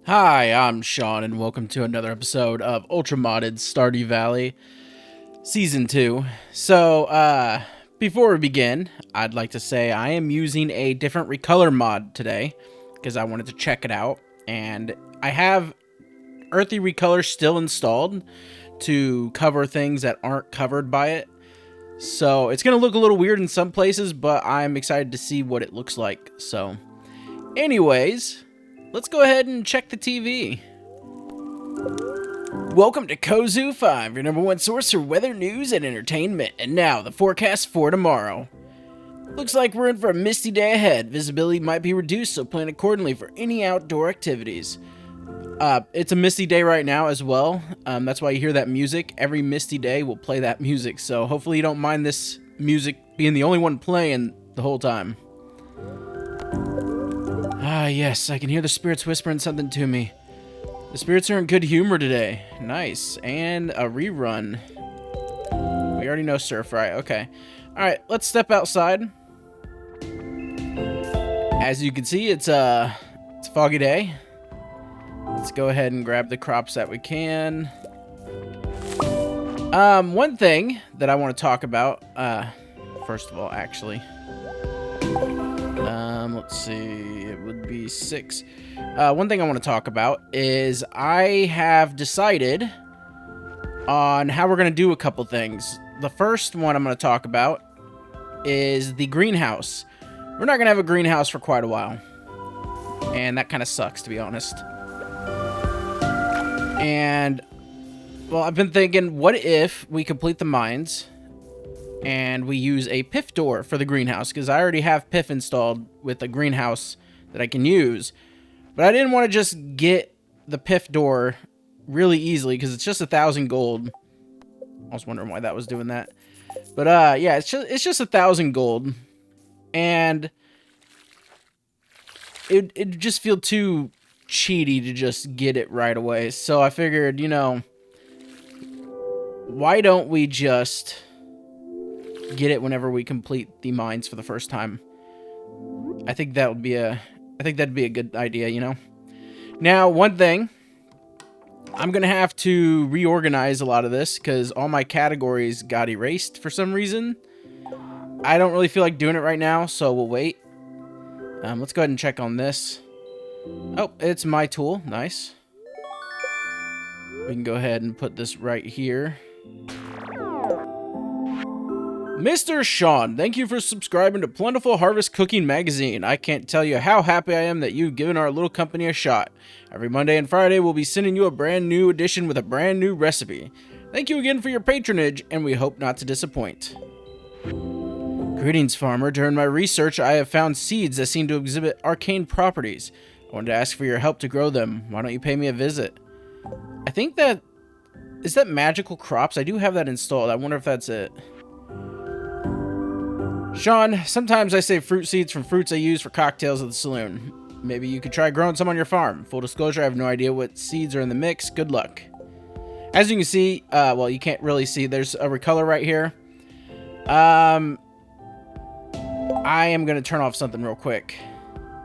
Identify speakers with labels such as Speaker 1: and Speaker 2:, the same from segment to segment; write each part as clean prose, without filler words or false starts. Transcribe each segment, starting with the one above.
Speaker 1: Hi, I'm Sean, and welcome to another episode of Ultra Modded Stardew Valley, Season 2. So, before we begin, I'd like to say I am using a different Recolor mod today, because I wanted to check it out, and I have Earthy Recolor still installed to cover things that aren't covered by it. So, it's going to look a little weird in some places, but I'm excited to see what it looks like. So, anyways, let's go ahead and check the TV. Welcome to Kozu 5, your number one source for weather, news, and entertainment. And now, the forecast for tomorrow. Looks like we're in for a misty day ahead. Visibility might be reduced, so plan accordingly for any outdoor activities. It's a misty day right now as well. That's why you hear that music. Every misty day will play that music, so hopefully you don't mind this music being the only one playing the whole time. Ah, yes, I can hear the spirits whispering something to me. The spirits are in good humor today. Nice. And a rerun. We already know stir fry. Okay. Alright, let's step outside. As you can see, it's a foggy day. Let's go ahead and grab the crops that we can. One thing that I want to talk about, first of all, actually. Let's see, it would be 6. One thing I want to talk about is I have decided on how we're going to do a couple things. The first one I'm going to talk about is the greenhouse. We're not going to have a greenhouse for quite a while. And that kind of sucks, to be honest. And, well, I've been thinking, what if we complete the mines and we use a PIF door for the greenhouse, because I already have PIF installed with a greenhouse that I can use. But I didn't want to just get the PIF door really easily, because it's just 1,000 gold. I was wondering why that was doing that. But yeah, it's just 1,000 gold. And it'd just feel too cheaty to just get it right away. So I figured, you know, why don't we just get it whenever we complete the mines for the first time? I think that'd be a good idea, you know. Now, one thing, I'm gonna have to reorganize a lot of this because all my categories got erased for some reason. I don't really feel like doing it right now, so we'll wait. Let's go ahead and check on this. Oh, it's my tool. Nice. We can go ahead and put this right here. Mr. Sean, thank you for subscribing to Plentiful Harvest Cooking Magazine. I can't tell you how happy I am that you've given our little company a shot. Every Monday and Friday, we'll be sending you a brand new edition with a brand new recipe. Thank you again for your patronage, and we hope not to disappoint. Greetings, farmer. During my research, I have found seeds that seem to exhibit arcane properties. I wanted to ask for your help to grow them. Why don't you pay me a visit? I think that... Is that magical crops? I do have that installed. I wonder if that's it. Sean, sometimes I save fruit seeds from fruits I use for cocktails at the saloon. Maybe you could try growing some on your farm. Full disclosure, I have no idea what seeds are in the mix. Good luck. As you can see, well, you can't really see. There's a recolor right here. I am going to turn off something real quick.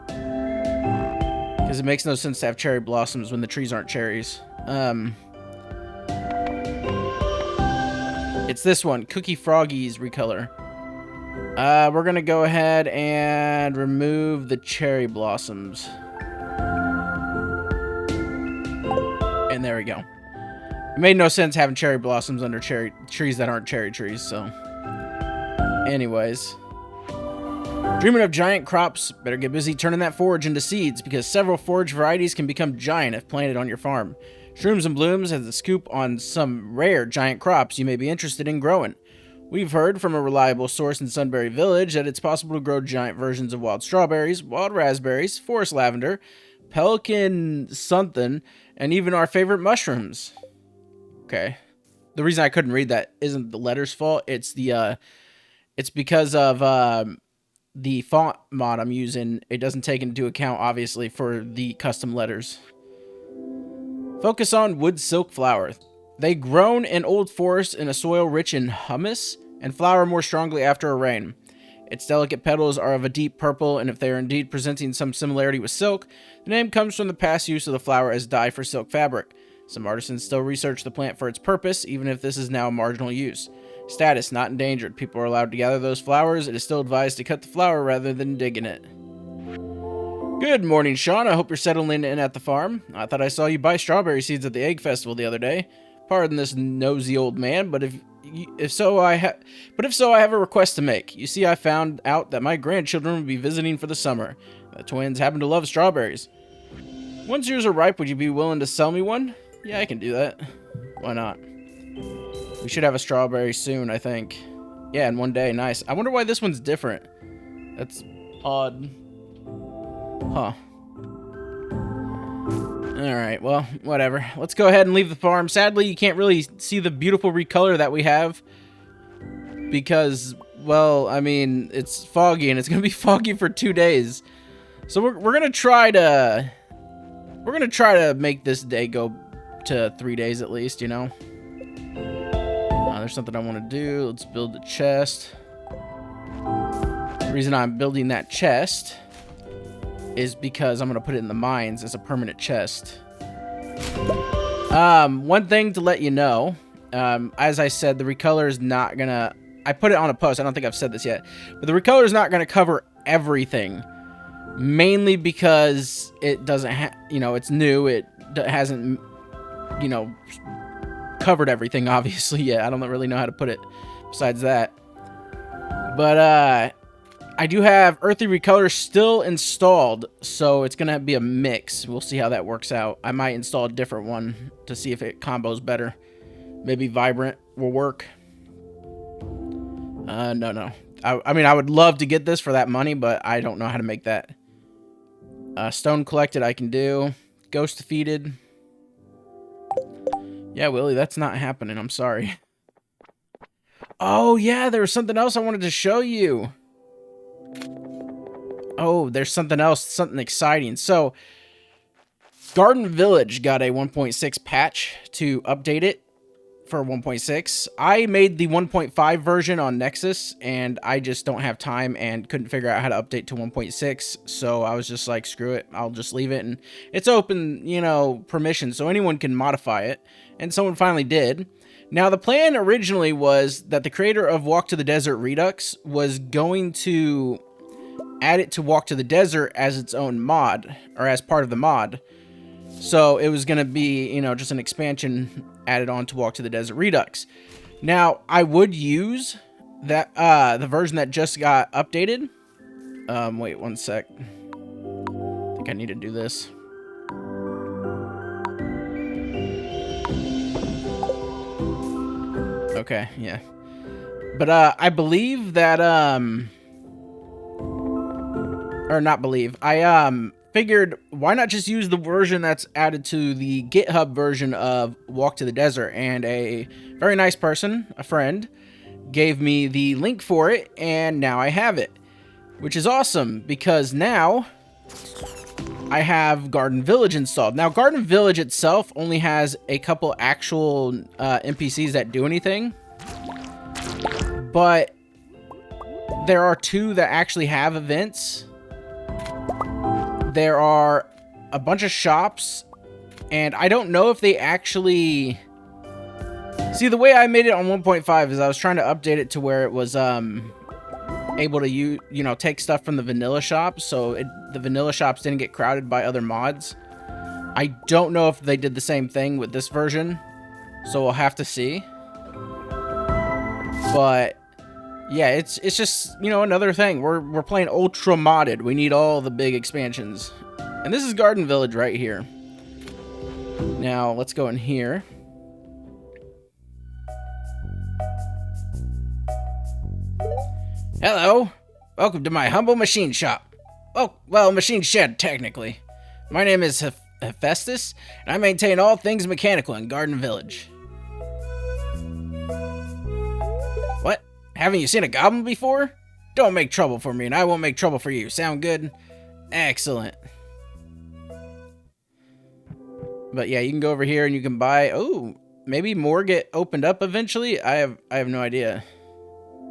Speaker 1: Because it makes no sense to have cherry blossoms when the trees aren't cherries. It's this one, Cookie Froggy's recolor. We're going to go ahead and remove the cherry blossoms. And there we go. It made no sense having cherry blossoms under cherry trees that aren't cherry trees, so. Anyways. Dreaming of giant crops? Better get busy turning that forage into seeds, because several forage varieties can become giant if planted on your farm. Shrooms and Blooms has a scoop on some rare giant crops you may be interested in growing. We've heard from a reliable source in Sunbury Village that it's possible to grow giant versions of wild strawberries, wild raspberries, forest lavender, pelican something, and even our favorite mushrooms. Okay. The reason I couldn't read that isn't the letter's fault. It's the it's because of the font mod I'm using. It doesn't take into account, obviously, for the custom letters. Focus on wood silk flower. They grown in old forests in a soil rich in humus and flower more strongly after a rain. Its delicate petals are of a deep purple, and if they are indeed presenting some similarity with silk, the name comes from the past use of the flower as dye for silk fabric. Some artisans still research the plant for its purpose, even if this is now a marginal use. Status: not endangered. People are allowed to gather those flowers. It is still advised to cut the flower rather than dig in it. Good morning, Sean. I hope you're settling in at the farm. I thought I saw you buy strawberry seeds at the egg festival the other day. Pardon this nosy old man, but if so, I have a request to make. You see, I found out that my grandchildren will be visiting for the summer. The twins happen to love strawberries. Once yours are ripe, would you be willing to sell me one? Yeah, I can do that. Why not? We should have a strawberry soon, I think. Yeah, in one day. Nice. I wonder why this one's different. That's odd. Huh. Alright, well, whatever. Let's go ahead and leave the farm. Sadly, you can't really see the beautiful recolor that we have. Because, well, I mean, it's foggy, and it's going to be foggy for 2 days. So we're going to try to... We're going to try to make this day go to 3 days at least, you know? There's something I want to do. Let's build the chest. The reason I'm building that chest is because I'm going to put it in the mines as a permanent chest. One thing to let you know, as I said, the recolor is not going to... I put it on a post. I don't think I've said this yet. But the recolor is not going to cover everything. Mainly because it doesn't have... You know, it's new. It hasn't, you know, covered everything, obviously. Yeah, I don't really know how to put it besides that. But, I do have Earthy Recolor still installed, so it's going to be a mix. We'll see how that works out. I might install a different one to see if it combos better. Maybe Vibrant will work. No. I mean, I would love to get this for that money, but I don't know how to make that. Stone Collected I can do. Ghost Defeated. Yeah, Willie, that's not happening. I'm sorry. Oh, yeah, there was something else I wanted to show you. Oh, there's something else, something exciting. So, Garden Village got a 1.6 patch to update it for 1.6. I made the 1.5 version on Nexus, and I just don't have time and couldn't figure out how to update to 1.6, so I was just like, screw it, I'll just leave it, and it's open, you know, permission, so anyone can modify it, and someone finally did. Now, the plan originally was that the creator of Walk to the Desert Redux was going to add it to Walk to the Desert as its own mod, or as part of the mod. So it was going to be, you know, just an expansion added on to Walk to the Desert Redux. Now, I would use that the version that just got updated. Wait one sec. I think I need to do this. Okay, yeah. But I believe that or not believe. I figured, why not just use the version that's added to the GitHub version of Walk to the Desert, and a very nice person, a friend, gave me the link for it, and now I have it, which is awesome, because now I have Garden Village installed. Now, Garden Village itself only has a couple actual NPCs that do anything, but there are 2 that actually have events. There are a bunch of shops, and I don't know if they actually... See, the way I made it on 1.5 is I was trying to update it to where it was able to, you know, take stuff from the vanilla shop, so the vanilla shops didn't get crowded by other mods. I don't know if they did the same thing with this version, so we'll have to see. But yeah, it's just, you know, another thing. We're playing Ultra Modded. We need all the big expansions. And this is Garden Village right here. Now, let's go in here. Hello. Welcome to my humble machine shop. Oh, well, machine shed, technically. My name is Hephaestus, and I maintain all things mechanical in Garden Village. What? Haven't you seen a goblin before? Don't make trouble for me, and I won't make trouble for you. Sound good? Excellent. But yeah, you can go over here and you can buy... Oh, maybe more get opened up eventually? I have no idea.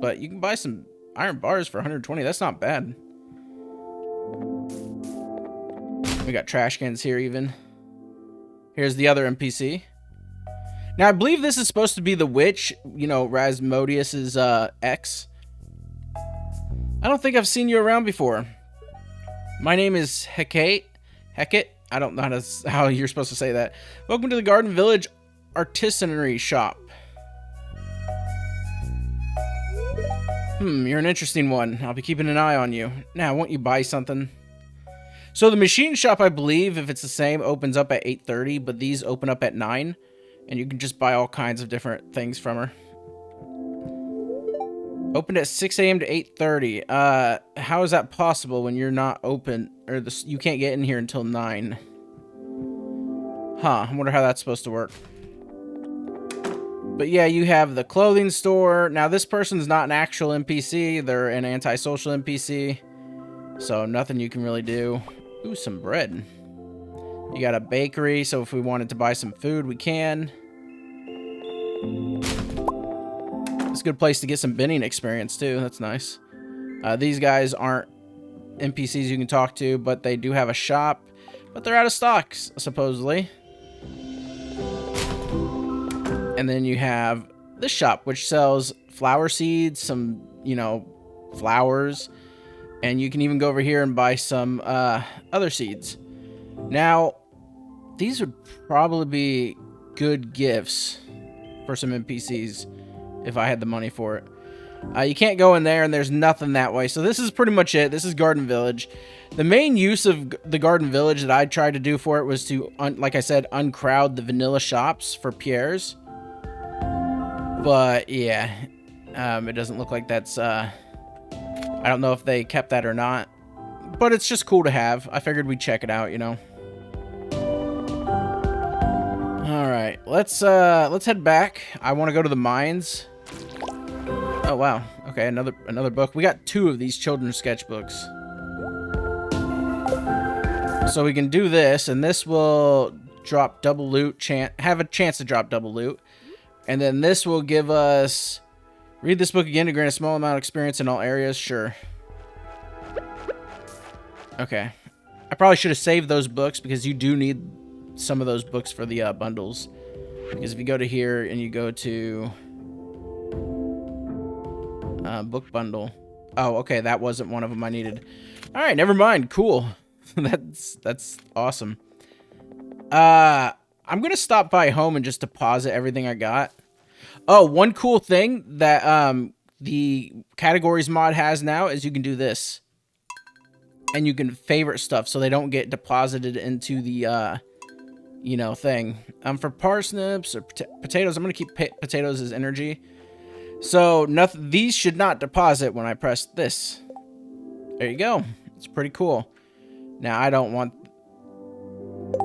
Speaker 1: But you can buy some iron bars for 120. That's not bad. We got trash cans here even. Here's the other NPC. Now, I believe this is supposed to be the witch, you know, Rasmodius's ex. I don't think I've seen you around before. My name is Hecate. I don't know how you're supposed to say that. Welcome to the Garden Village Artisanry Shop. You're an interesting one. I'll be keeping an eye on you. Now, won't you buy something? So the machine shop, I believe, if it's the same, opens up at 8:30, but these open up at 9, and you can just buy all kinds of different things from her. Opened at 6 a.m. to 8:30. How is that possible when you're not open, or you can't get in here until 9? Huh, I wonder how that's supposed to work. But yeah, you have the clothing store. Now, this person's not an actual NPC. They're an antisocial NPC. So, nothing you can really do. Ooh, some bread. You got a bakery, so if we wanted to buy some food, we can. It's a good place to get some binning experience, too. That's nice. These guys aren't NPCs you can talk to, but they do have a shop. But they're out of stock, supposedly. And then you have this shop, which sells flower seeds, some, you know, flowers. And you can even go over here and buy some other seeds. Now, these would probably be good gifts for some NPCs if I had the money for it. You can't go in there, and there's nothing that way. So this is pretty much it. This is Garden Village. The main use of the Garden Village that I tried to do for it was to, like I said, uncrowd the vanilla shops for Pierre's. But, yeah, it doesn't look like that's, I don't know if they kept that or not. But it's just cool to have. I figured we'd check it out, you know. Alright, let's head back. I want to go to the mines. Oh, wow. Okay, another book. We got 2 of these children's sketchbooks. So we can do this, and this will drop double loot, have a chance to drop double loot. And then this will give us... Read this book again to gain a small amount of experience in all areas. Sure. Okay. I probably should have saved those books because you do need some of those books for the bundles. Because if you go to here and you go to... book bundle. Oh, okay. That wasn't one of them I needed. Alright, never mind. Cool. That's awesome. I'm going to stop by home and just deposit everything I got. Oh, one cool thing that the categories mod has now is you can do this. And you can favorite stuff so they don't get deposited into the, you know, thing. For parsnips or potatoes, I'm going to keep potatoes as energy. So these should not deposit when I press this. There you go. It's pretty cool. Now, I don't want...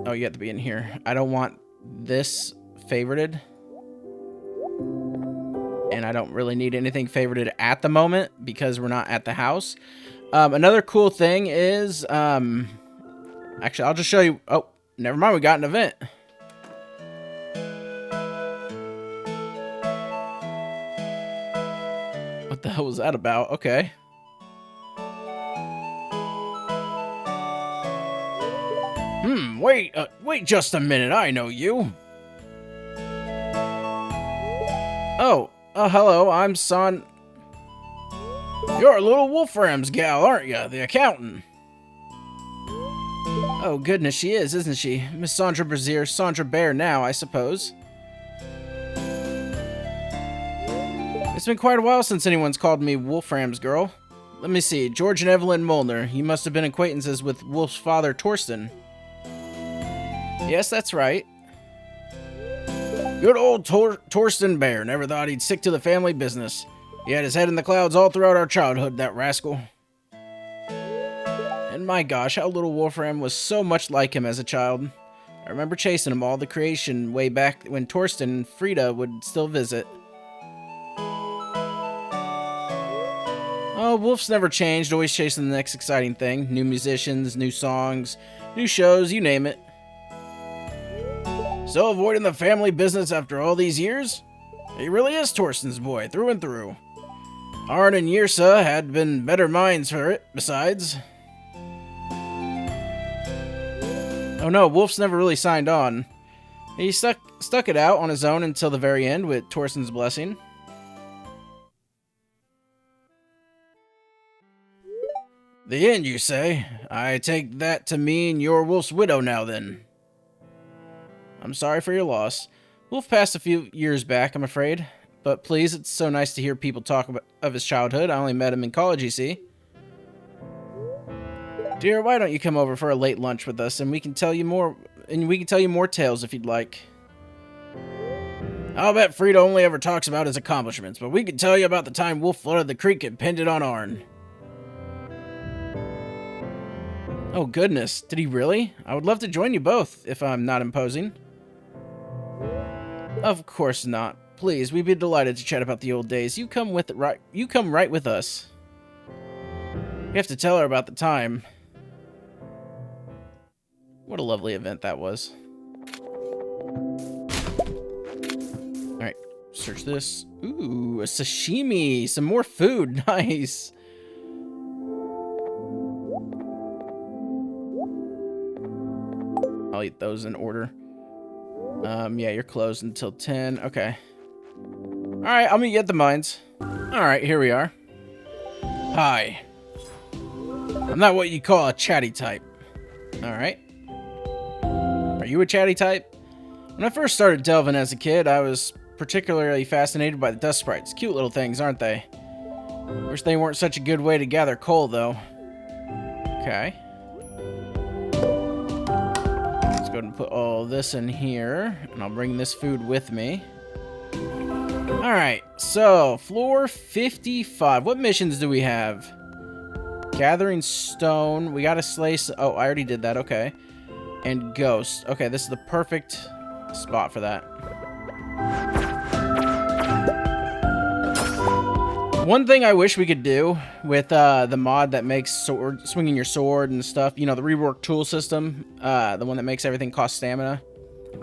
Speaker 1: Oh, you have to be in here. I don't want this favorited. And I don't really need anything favorited at the moment because we're not at the house. Another cool thing is... actually, I'll just show you... Oh, never mind. We got an event. What the hell was that about? Okay. Wait just a minute. I know you. Oh, hello. I'm Son. You're a little Wolfram's gal, aren't you? The accountant. Oh, goodness, she is, isn't she? Miss Sandra Brazier, Sandra Bear now, I suppose. It's been quite a while since anyone's called me Wolfram's girl. Let me see. George and Evelyn Molnar. You must have been acquaintances with Wolf's father, Torsten. Yes, that's right. Good old Torsten Bear. Never thought he'd stick to the family business. He had his head in the clouds all throughout our childhood, that rascal. And my gosh, how little Wolfram was so much like him as a child. I remember chasing him all the creation way back when Torsten and Frida would still visit. Oh, Wolf's never changed, always chasing the next exciting thing. New musicians, new songs, new shows, you name it. So avoiding the family business after all these years? He really is Torsten's boy, through and through. Arn and Yrsa had been better minds for it, besides. Oh no, Wolf's never really signed on. He stuck it out on his own until the very end with Torsten's blessing. The end, you say? I take that to mean you're Wolf's widow now, then. I'm sorry for your loss. Wolf passed a few years back, I'm afraid. But please, it's so nice to hear people talk of his childhood. I only met him in college, you see. Dear, why don't you come over for a late lunch with us, and we can tell you more tales if you'd like. I'll bet Frida only ever talks about his accomplishments, but we can tell you about the time Wolf flooded the creek and pinned it on Arn. Oh goodness, did he really? I would love to join you both, if I'm not imposing. Of course not. Please, we'd be delighted to chat about the old days. You come right with us. We have to tell her about the time. What a lovely event that was. Alright, search this. Ooh, a sashimi! Some more food! Nice! I'll eat those in order. Yeah, you're closed until 10. Okay. Alright, I'll meet you at the mines. Alright, here we are. Hi. I'm not what you call a chatty type. Alright. Are you a chatty type? When I first started delving as a kid, I was particularly fascinated by the dust sprites. Cute little things, aren't they? Wish they weren't such a good way to gather coal, though. Okay. Let's go ahead and put all this in here, and I'll bring this food with me. Alright, so, floor 55. What missions do we have? Gathering stone. We gotta slay... Oh, I already did that, okay. And ghost. Okay, this is the perfect spot for that. One thing I wish we could do with the mod that makes swinging your sword and stuff, you know, the rework tool system, the one that makes everything cost stamina.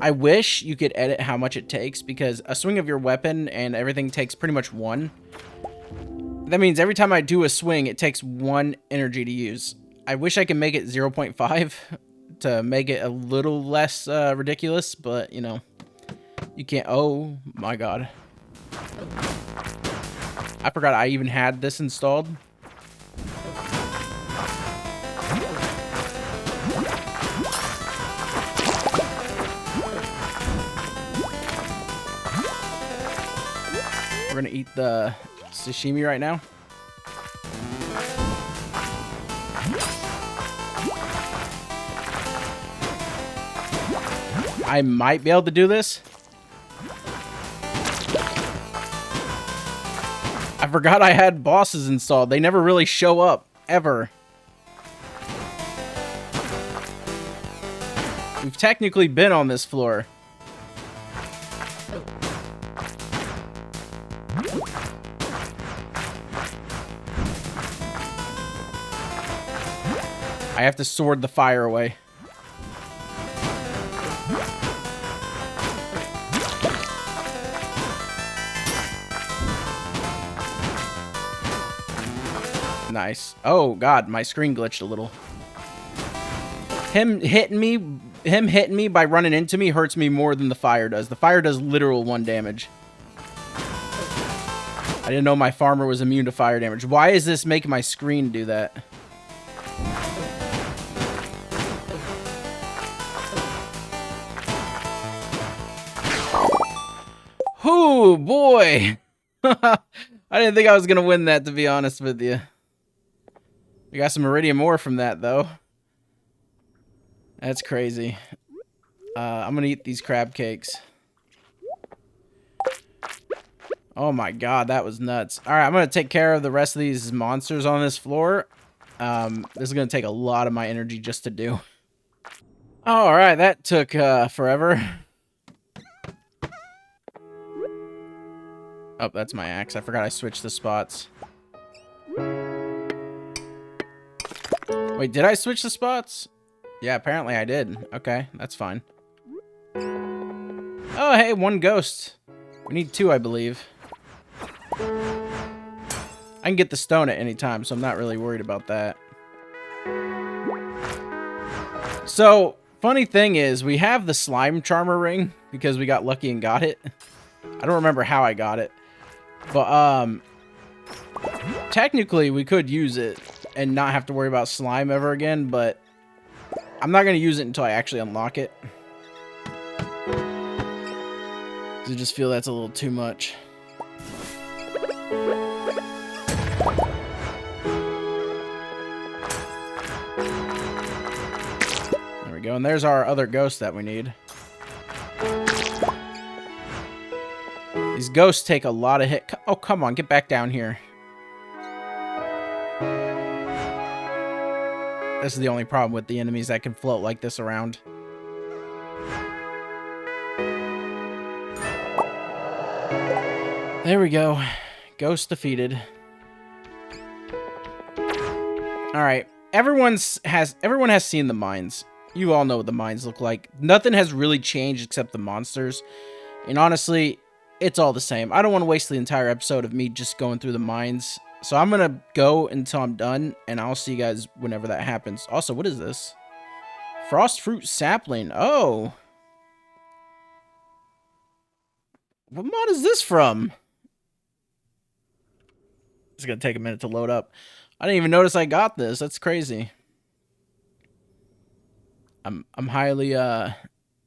Speaker 1: I wish you could edit how much it takes, because a swing of your weapon and everything takes pretty much 1. That means every time I do a swing, it takes 1 energy to use. I wish I could make it 0.5 to make it a little less ridiculous, but, you know, you can't. Oh, my God. I forgot I even had this installed. We're gonna eat the sashimi right now. I might be able to do this. I forgot I had bosses installed. They never really show up, ever. We've technically been on this floor. I have to sword the fire away. Nice. Oh God, my screen glitched a little. Him hitting me by running into me hurts me more than the fire does. The fire does literal 1 damage. I didn't know my farmer was immune to fire damage. Why is this making my screen do that? Oh boy. I didn't think I was gonna win that, to be honest with you. We got some iridium ore from that, though. That's crazy. I'm gonna eat these crab cakes. Oh my God, that was nuts. Alright, I'm gonna take care of the rest of these monsters on this floor. This is gonna take a lot of my energy just to do. Alright, that took forever. Oh, that's my axe. I forgot I switched the spots. Wait, did I switch the spots? Yeah, apparently I did. Okay, that's fine. Oh, hey, 1 ghost. We need 2, I believe. I can get the stone at any time, so I'm not really worried about that. So, funny thing is, we have the slime charmer ring because we got lucky and got it. I don't remember how I got it. But, technically, we could use it and not have to worry about slime ever again, but I'm not going to use it until I actually unlock it. I just feel that's a little too much. There we go, and there's our other ghost that we need. These ghosts take a lot of hit. Oh, come on, get back down here. This is the only problem with the enemies that can float like this around. There we go. Ghost defeated. Alright. Everyone has seen the mines. You all know what the mines look like. Nothing has really changed except the monsters. And honestly, it's all the same. I don't want to waste the entire episode of me just going through the mines. So I'm going to go until I'm done, and I'll see you guys whenever that happens. Also, what is this? Frost fruit sapling. Oh. What mod is this from? It's going to take a minute to load up. I didn't even notice I got this. That's crazy. I'm highly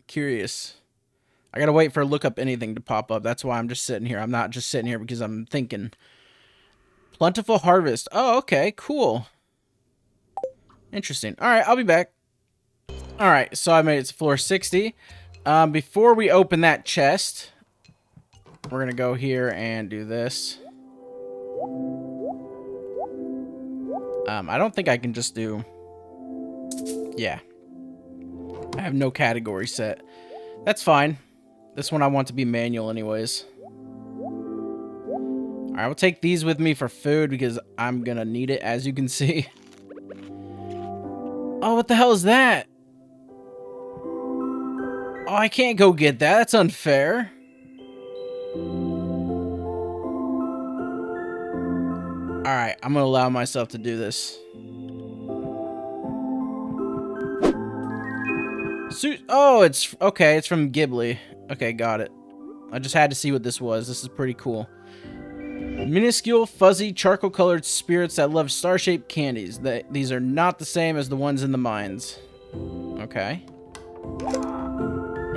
Speaker 1: curious. I got to wait for look up anything to pop up. That's why I'm just sitting here. I'm not just sitting here because I'm thinking. Plentiful harvest. Oh, okay. Cool. Interesting. All right, I'll be back. All right, so I made it to floor 60. Before we open that chest, we're going to go here and do this. I don't think I can just do... Yeah. I have no category set. That's fine. This one I want to be manual anyways. Alright, we'll take these with me for food because I'm going to need it, as you can see. Oh, what the hell is that? Oh, I can't go get that. That's unfair. Alright, I'm going to allow myself to do this. Oh, it's... Okay, it's from Ghibli. Okay, got it. I just had to see what this was. This is pretty cool. Minuscule, fuzzy, charcoal-colored spirits that love star-shaped candies. These are not the same as the ones in the mines. Okay.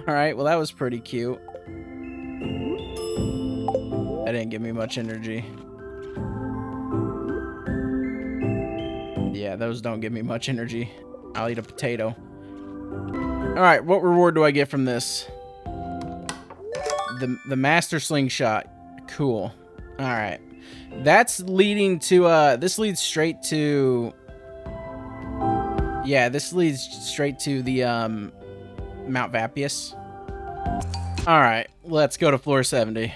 Speaker 1: Alright, well that was pretty cute. That didn't give me much energy. Yeah, those don't give me much energy. I'll eat a potato. Alright, what reward do I get from this? The Master Slingshot. Cool. Alright. That's leading to, this leads straight to... Yeah, this leads straight to the, Mount Vapius. Alright, let's go to floor 70.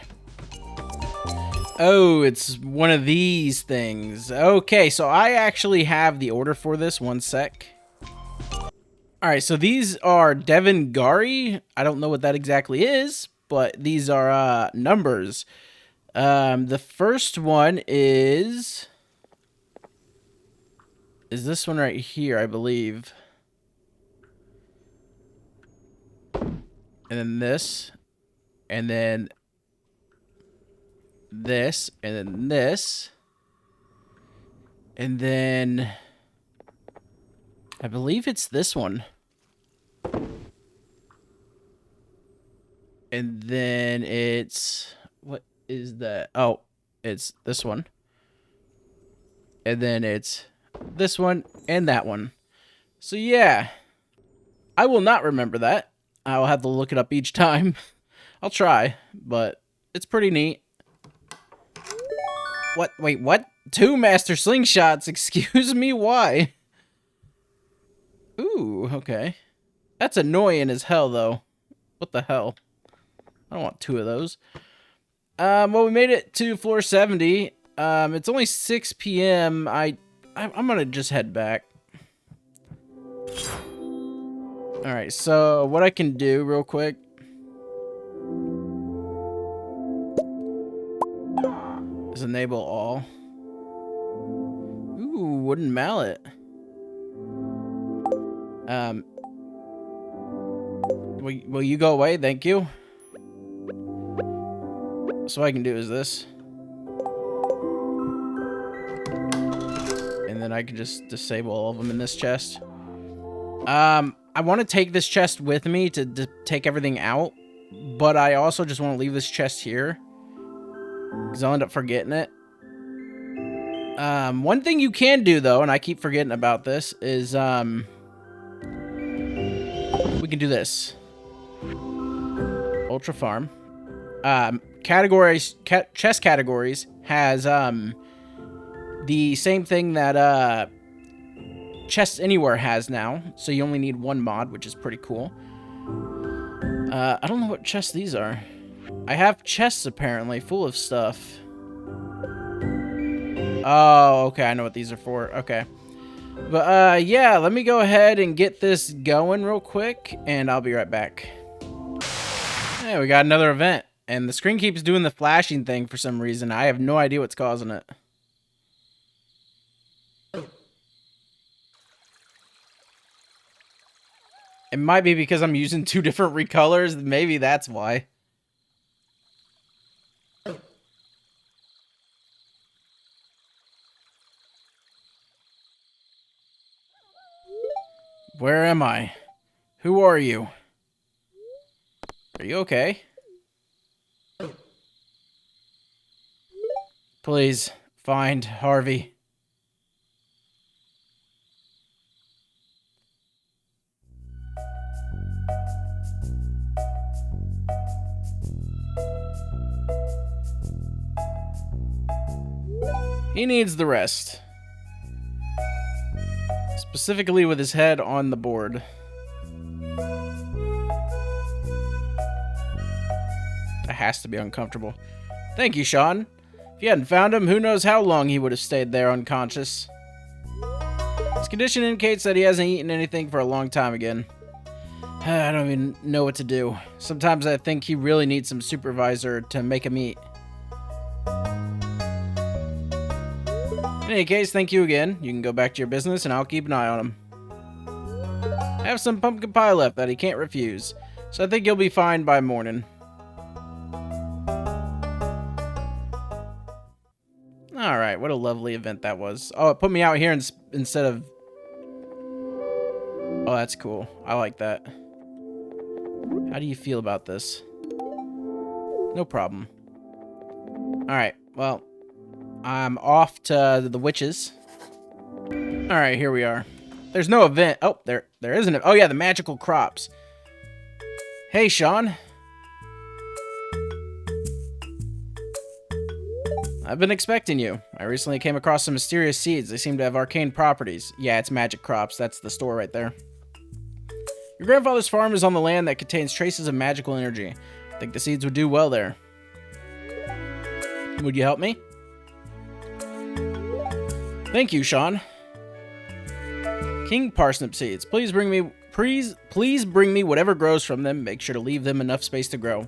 Speaker 1: Oh, it's one of these things. Okay, so I actually have the order for this. One sec. Alright, so these are Devengari. I don't know what that exactly is, but these are numbers. The first one is this one right here, I believe. And then this, and then this, and then this, and then I believe it's this one. And then it's... What is that? Oh, it's this one. And then it's this one and that one. So yeah. I will not remember that. I'll have to look it up each time. I'll try, but it's pretty neat. What? Wait, what? 2 Master Slingshots? Excuse me? Why? Ooh, okay. That's annoying as hell, though. What the hell? I don't want 2 of those. Well, we made it to floor 70. It's only 6 p.m. I'm gonna just head back. Alright, so what I can do real quick is enable all. wooden mallet. Will you go away? Thank you. So what I can do is this. And then I can just disable all of them in this chest. I want to take this chest with me to take everything out. But I also just want to leave this chest here. Because I'll end up forgetting it. One thing you can do, though, and I keep forgetting about this, is, we can do this. Ultra Farm. Chest categories has, the same thing that, Chests Anywhere has now. So you only need one mod, which is pretty cool. I don't know what chests these are. I have chests, apparently, full of stuff. Oh, okay, I know what these are for. Okay. But, yeah, let me go ahead and get this going real quick, and I'll be right back. Hey, we got another event, and the screen keeps doing the flashing thing for some reason. I have no idea what's causing it. It might be because I'm using 2 different recolors. Maybe that's why. Where am I? Who are you? Are you okay? Please, find Harvey. He needs the rest. Specifically with his head on the board. That has to be uncomfortable. Thank you, Sean. If you hadn't found him, who knows how long he would have stayed there unconscious. His condition indicates that he hasn't eaten anything for a long time again. I don't even know what to do. Sometimes I think he really needs some supervisor to make him eat. In any case, thank you again. You can go back to your business and I'll keep an eye on him. I have some pumpkin pie left that he can't refuse, so I think you'll be fine by morning. Alright, what a lovely event that was. Oh, it put me out here instead of... Oh, that's cool. I like that. How do you feel about this? No problem. Alright, well... I'm off to the witches. Alright, here we are. There's no event. Oh, there isn't. Oh, yeah, the magical crops. Hey, Sean. I've been expecting you. I recently came across some mysterious seeds. They seem to have arcane properties. Yeah, it's magic crops. That's the store right there. Your grandfather's farm is on the land that contains traces of magical energy. I think the seeds would do well there. Would you help me? Thank you, Sean. King parsnip seeds. Please bring me whatever grows from them. Make sure to leave them enough space to grow.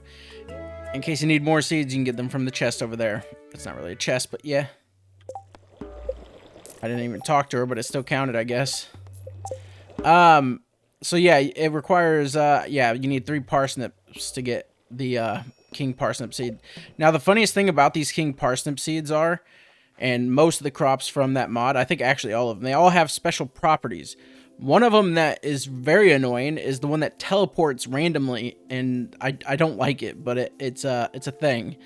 Speaker 1: In case you need more seeds, you can get them from the chest over there. It's not really a chest, but yeah. I didn't even talk to her, but it still counted, I guess. So yeah, it requires, yeah, you need 3 parsnips to get the, king parsnip seed. Now, the funniest thing about these king parsnip seeds are, and most of the crops from that mod, I think actually all of them, they all have special properties. One of them that is very annoying is the one that teleports randomly, and I don't like it, but it's a thing.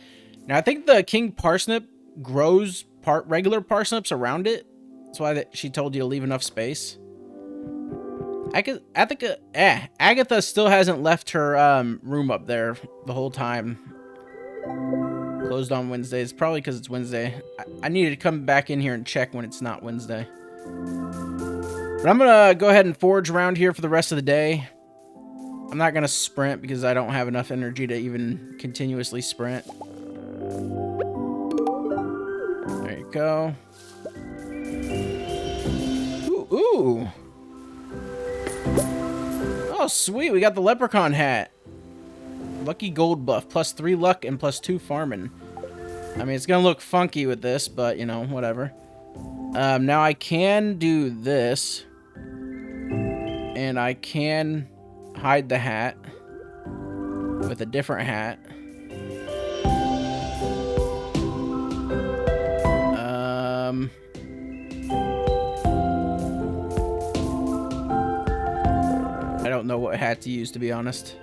Speaker 1: Now, I think the king parsnip grows regular parsnips around it. That's why she told you to leave enough space. Agatha still hasn't left her room up there the whole time. Closed on Wednesdays, probably because it's Wednesday. I needed to come back in here and check when it's not Wednesday. But I'm gonna go ahead and forage around here for the rest of the day. I'm not gonna sprint because I don't have enough energy to even continuously sprint. There you go. Ooh. Oh, sweet. We got the leprechaun hat. Lucky gold buff. +3 luck and +2 farming. I mean, it's going to look funky with this, but, you know, whatever. Now I can do this. And I can hide the hat with a different hat. I don't know what hat to use, to be honest.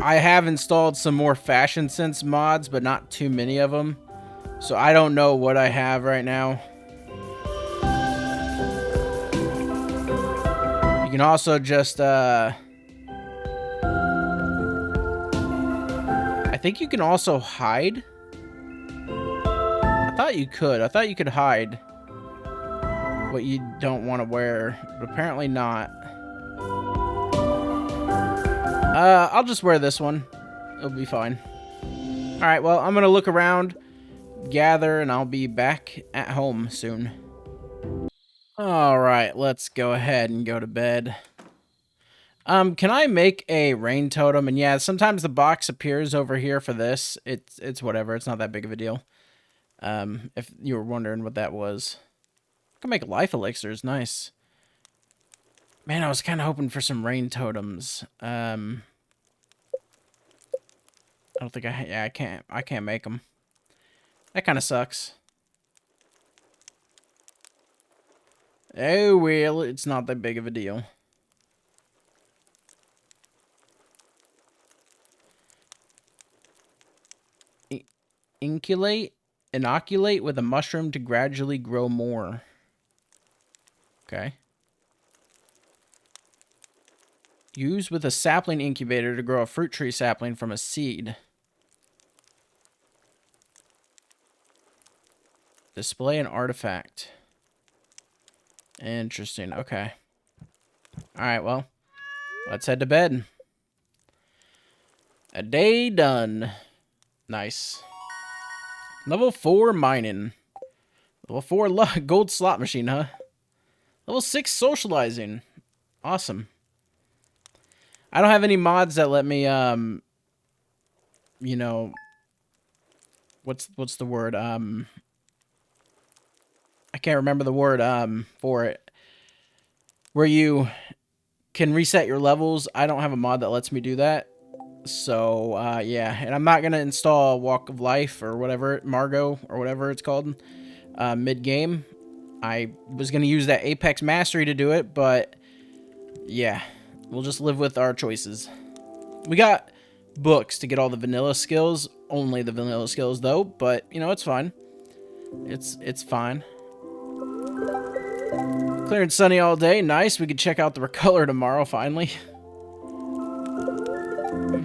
Speaker 1: I have installed some more Fashion Sense mods, but not too many of them. So I don't know what I have right now. You can also just, I think you can also hide. I thought you could. I thought you could hide what you don't want to wear, but apparently not. I'll just wear this one. It'll be fine. All right, well, I'm gonna look around, gather, and I'll be back at home soon. All right, let's go ahead and go to bed. Can I make a rain totem? And yeah, sometimes the box appears over here for this. It's whatever. It's not that big of a deal. If you were wondering what that was. I can make life elixirs. Nice. Man, I was kind of hoping for some rain totems. I don't think I can't make them. That kind of sucks. Oh, well, it's not that big of a deal. Inoculate with a mushroom to gradually grow more. Okay. Use with a sapling incubator to grow a fruit tree sapling from a seed. Display an artifact. Interesting. Okay. Alright, well. Let's head to bed. A day done. Nice. Level 4 mining. Level 4 gold slot machine, huh? Level 6 socializing. Awesome. I don't have any mods that let me, you know, what's the word? I can't remember the word, for it. Where you can reset your levels. I don't have a mod that lets me do that. So, yeah. And I'm not going to install Walk of Life or whatever, Margot or whatever it's called, mid-game. I was going to use that Apex Mastery to do it, but yeah. We'll just live with our choices. We got books to get all the vanilla skills. Only the vanilla skills, though. But, you know, it's fine. It's fine. Clear and sunny all day. Nice. We could check out the Recolor tomorrow, finally.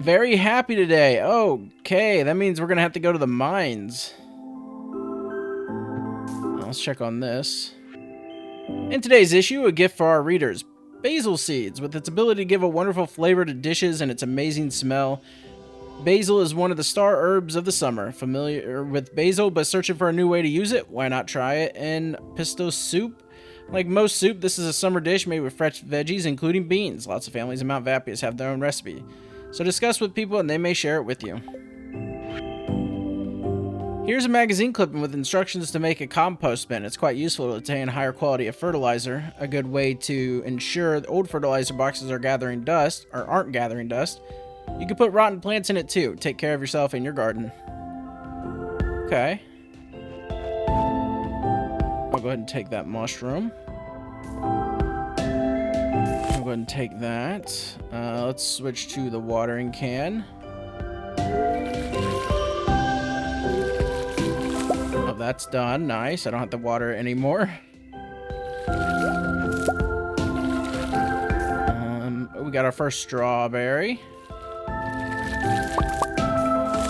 Speaker 1: Very happy today. Okay, that means we're going to have to go to the mines. Let's check on this. In today's issue, a gift for our readers. Basil seeds. With its ability to give a wonderful flavor to dishes and its amazing smell, basil is one of the star herbs of the summer. Familiar with basil but searching for a new way to use it? Why not try it in pesto soup? Like most soup, this is a summer dish made with fresh veggies, including beans. Lots of families in Mount Vapius have their own recipe. So discuss with people and they may share it with you. Here's a magazine clipping with instructions to make a compost bin. It's quite useful to obtain higher quality of fertilizer. A good way to ensure the old fertilizer boxes are gathering dust, or aren't gathering dust. You can put rotten plants in it too. Take care of yourself and your garden. Okay. I'll go ahead and take that mushroom. I'll go ahead and take that. Let's switch to the watering can. Oh, that's done. Nice. I don't have to water it anymore. We got our first strawberry.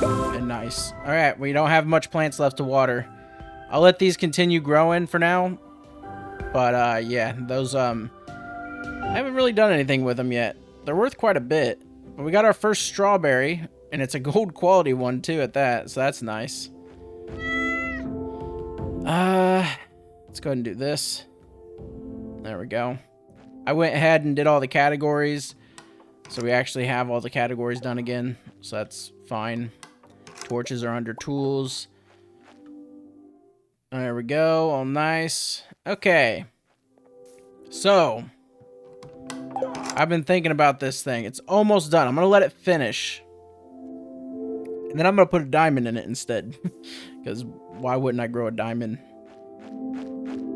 Speaker 1: And nice. All right, we don't have much plants left to water. I'll let these continue growing for now. But, yeah, those, I haven't really done anything with them yet. They're worth quite a bit. But we got our first strawberry, and it's a gold quality one, too, at that. So that's nice. Let's go ahead and do this. There we go. I went ahead and did all the categories. So we actually have all the categories done again. So that's fine. Torches are under tools. There we go. All nice. Okay. So, I've been thinking about this thing. It's almost done. I'm going to let it finish. And then I'm going to put a diamond in it instead. Because why wouldn't I grow a diamond?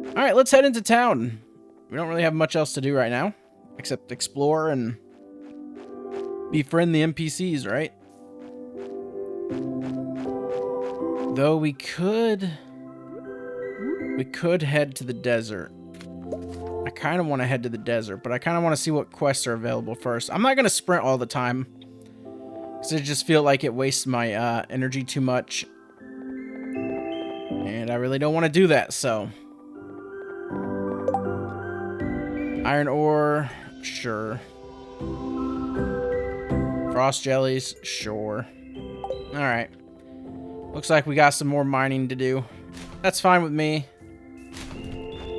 Speaker 1: Alright, let's head into town. We don't really have much else to do right now. Except explore and befriend the NPCs, right? Though we could head to the desert. I kind of want to head to the desert, but I kind of want to see what quests are available first. I'm not going to sprint all the time, because I just feel like it wastes my energy too much. And I really don't want to do that, so. Iron ore, sure. Frost jellies, sure. Alright. Looks like we got some more mining to do. That's fine with me.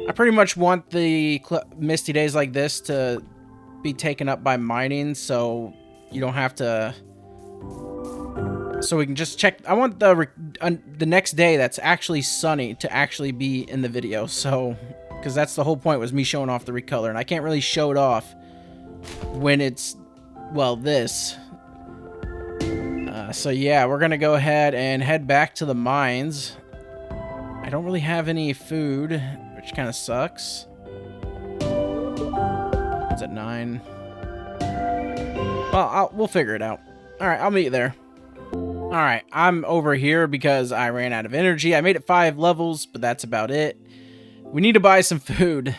Speaker 1: I pretty much want the misty days like this to be taken up by mining, so you don't have to... So we can just check... I want the next day that's actually sunny to actually be in the video, so... Because that's the whole point, was me showing off the Recolor, and I can't really show it off when it's, well, this. So yeah, we're going to go ahead and head back to the mines. I don't really have any food, which kind of sucks. It's at 9. Well, we'll figure it out. Alright, I'll meet you there. Alright, I'm over here because I ran out of energy. I made it 5 levels, but that's about it. We need to buy some food.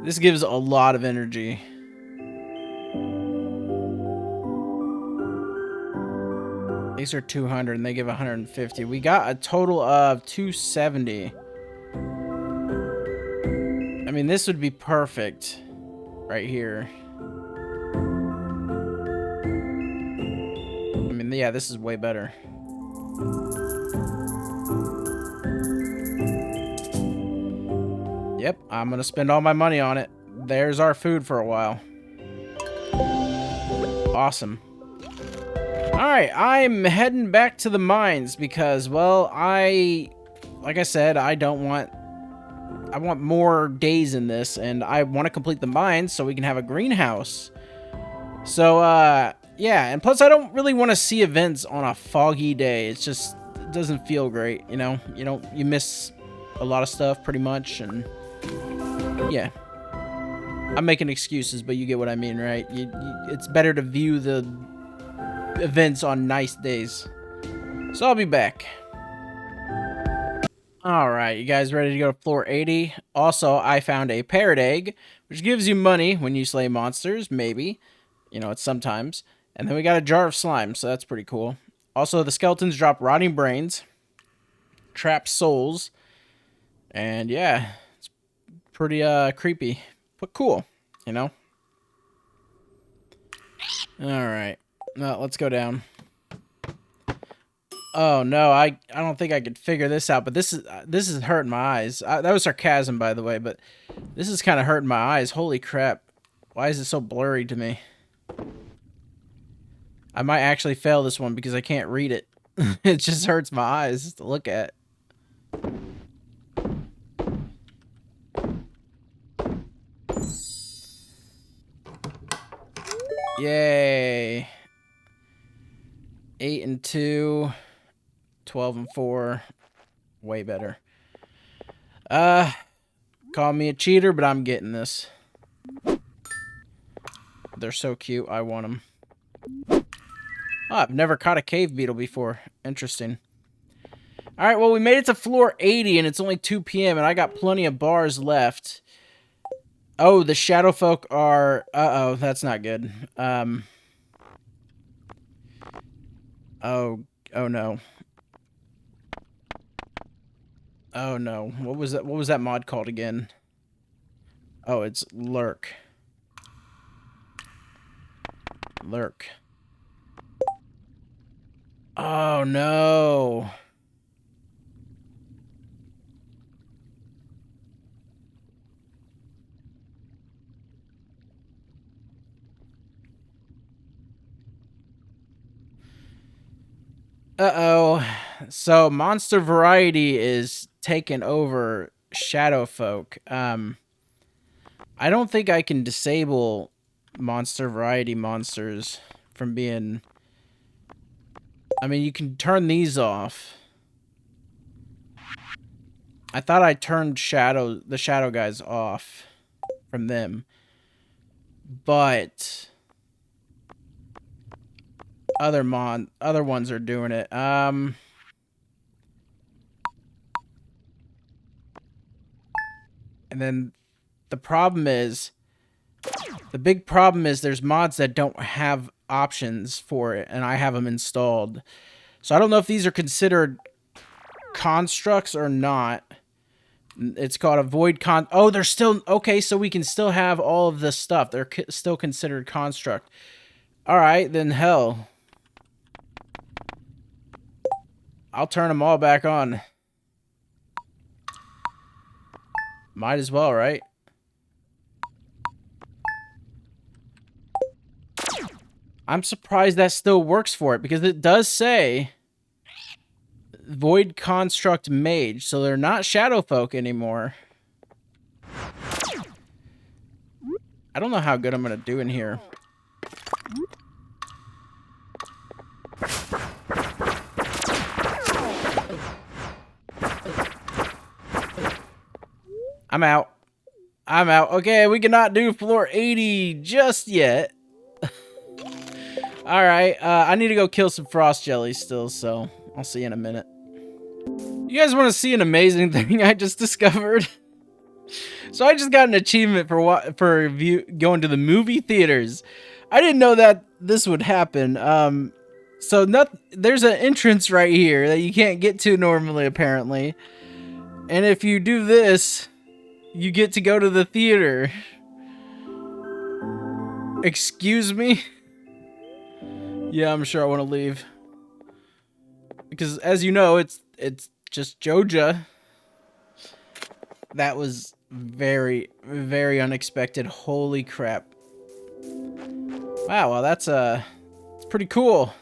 Speaker 1: This gives a lot of energy. These are 200 and they give 150. We got a total of 270. I mean, this would be perfect right here. I mean, yeah, this is way better. Yep, I'm gonna spend all my money on it. There's our food for a while. Awesome. Alright, I'm heading back to the mines because, well, like I said, I want more days in this, and I want to complete the mines so we can have a greenhouse. So, yeah, and plus I don't really want to see events on a foggy day. It doesn't feel great, you know? You miss a lot of stuff pretty much, and yeah. I'm making excuses, but you get what I mean, right? It's better to view the events on nice days. So I'll be back. Alright, you guys ready to go to floor 80? Also, I found a parrot egg, which gives you money when you slay monsters, maybe. You know, it's sometimes. And then we got a jar of slime, so that's pretty cool. Also, the skeletons drop rotting brains, trap souls, and yeah, it's pretty creepy, but cool, you know? Alright, now let's go down. Oh no, I don't think I could figure this out, but this is hurting my eyes. That was sarcasm, by the way, but this is kind of hurting my eyes. Holy crap. Why is it so blurry to me? I might actually fail this one because I can't read it. It just hurts my eyes to look at. Yay. 8 and 2. 12 and 4. Way better. Call me a cheater, but I'm getting this. They're so cute. I want them. Oh, I've never caught a cave beetle before. Interesting. Alright, well, we made it to floor 80, and it's only 2 p.m., and I got plenty of bars left. Oh, the shadow folk are... Uh-oh, that's not good. Oh no. Oh no. What was that mod called again? Oh, it's Lurk. Lurk. Oh no. Uh-oh. So monster variety is taking over shadow folk. I don't think I can disable monster variety monsters from being... I mean, you can turn these off. I thought I turned the shadow guys off from them. But other ones are doing it. And then the big problem is there's mods that don't have options for it, and I have them installed. So I don't know if these are considered constructs or not. It's called a void oh, they're still okay, so we can still have all of this stuff. They're still considered construct. All right, then hell, I'll turn them all back on. Might as well, right? I'm surprised that still works for it, because it does say void construct mage, so they're not shadow folk anymore. I don't know how good I'm gonna do in here. I'm out. I'm out. Okay, we cannot do floor 80 just yet. Alright, I need to go kill some frost jellies still, so I'll see you in a minute. You guys want to see an amazing thing I just discovered? So I just got an achievement for going to the movie theaters. I didn't know that this would happen. There's an entrance right here that you can't get to normally, apparently. And if you do this, you get to go to the theater. Excuse me? Yeah, I'm sure I want to leave. Because as you know, it's just Joja. That was very, very unexpected. Holy crap. Wow, well that's it's pretty cool.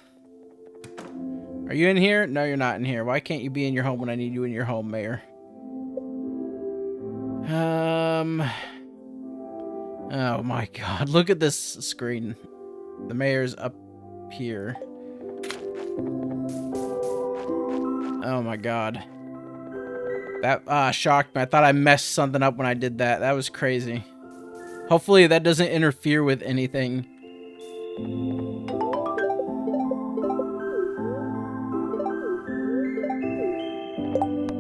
Speaker 1: Are you in here? No, you're not in here. Why can't you be in your home when I need you in your home, Mayor? Oh my god, look at this screen. The mayor's up here. Oh my god. That shocked me. I thought I messed something up when I did that. That was crazy. Hopefully that doesn't interfere with anything.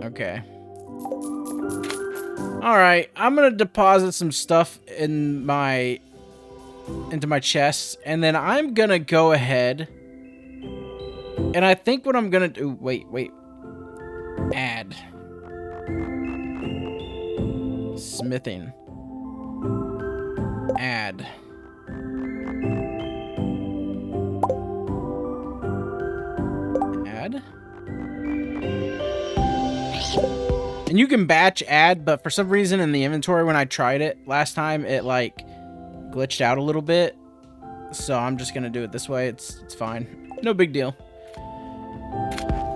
Speaker 1: Okay. Alright, I'm gonna deposit some stuff into my chest, and then I'm gonna go ahead, and I think what I'm gonna do... Wait. Add. Smithing. Add. Add. And you can batch add, but for some reason in the inventory when I tried it last time, it like glitched out a little bit. So I'm just gonna do it this way. It's fine. No big deal.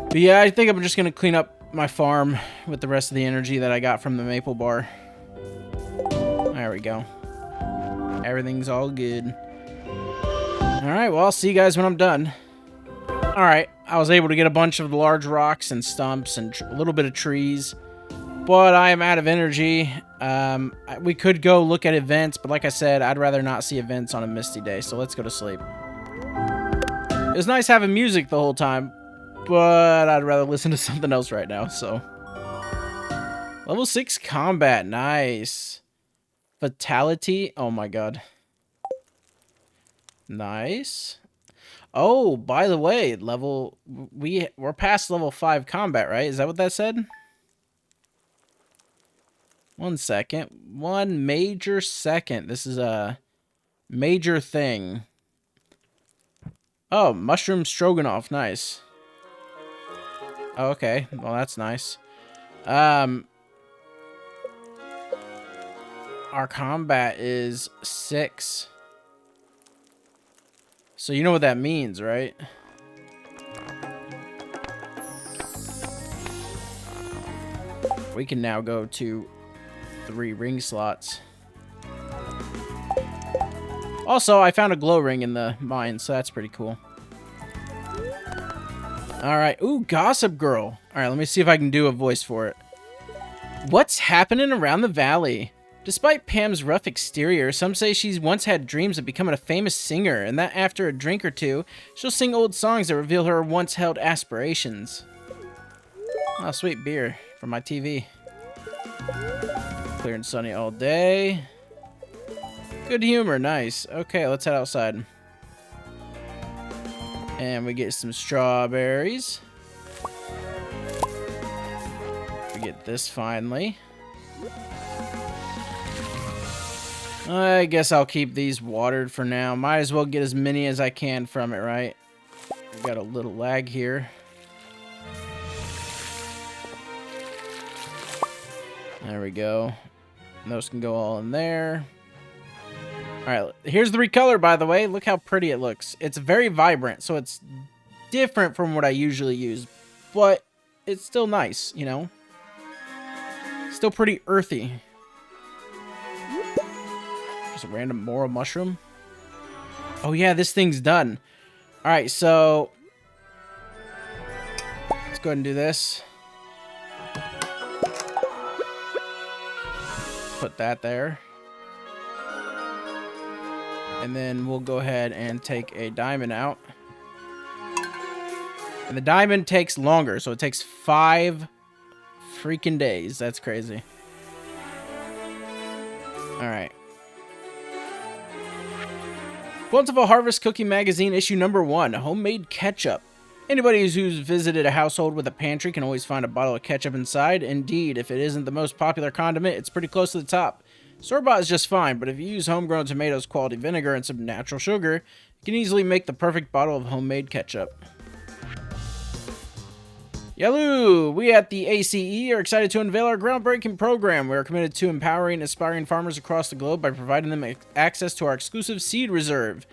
Speaker 1: But yeah, I think I'm just gonna clean up my farm with the rest of the energy that I got from the maple bar. There we go. Everything's all good. Alright, well, I'll see you guys when I'm done. Alright, I was able to get a bunch of the large rocks and stumps and a little bit of trees. But I am out of energy. We could go look at events, but like I said, I'd rather not see events on a misty day, so let's go to sleep. It was nice having music the whole time, but I'd rather listen to something else right now, so. Level 6 combat, nice. Fatality, oh my god. Nice. Oh, by the way, we're past level 5 combat, right? Is that what that said? 1 second. 1 major second. This is a major thing. Oh, mushroom stroganoff. Nice. Oh, okay. Well, that's nice. Our combat is 6. So you know what that means, right? We can now go to 3 ring slots. Also, I found a glow ring in the mine, so that's pretty cool. Alright. Ooh, Gossip Girl. Alright, let me see if I can do a voice for it. What's happening around the valley? Despite Pam's rough exterior, some say she's once had dreams of becoming a famous singer, and that after a drink or two, she'll sing old songs that reveal her once held aspirations. Oh, sweet beer from my TV. Clear and sunny all day. Good humor, nice. Okay, let's head outside. And we get some strawberries. We get this finally. I guess I'll keep these watered for now. Might as well get as many as I can from it, right? We got a little lag here. There we go. Those can go all in there. Alright, here's the Recolor, by the way. Look how pretty it looks. It's very vibrant, so it's different from what I usually use. But it's still nice, you know? Still pretty earthy. Just a random moral mushroom. Oh yeah, this thing's done. Alright, so... let's go ahead and do this. Put that there. And then we'll go ahead and take a diamond out. And the diamond takes longer, so it takes 5 freaking days. That's crazy. Alright. Bountiful Harvest Cookie Magazine, issue number 1, Homemade Ketchup. Anybody who's visited a household with a pantry can always find a bottle of ketchup inside. Indeed, if it isn't the most popular condiment, it's pretty close to the top. Store-bought is just fine, but if you use homegrown tomatoes, quality vinegar, and some natural sugar, you can easily make the perfect bottle of homemade ketchup. Yaloo! We at the ACE are excited to unveil our groundbreaking program. We are committed to empowering and inspiring farmers across the globe by providing them access to our exclusive seed reserve.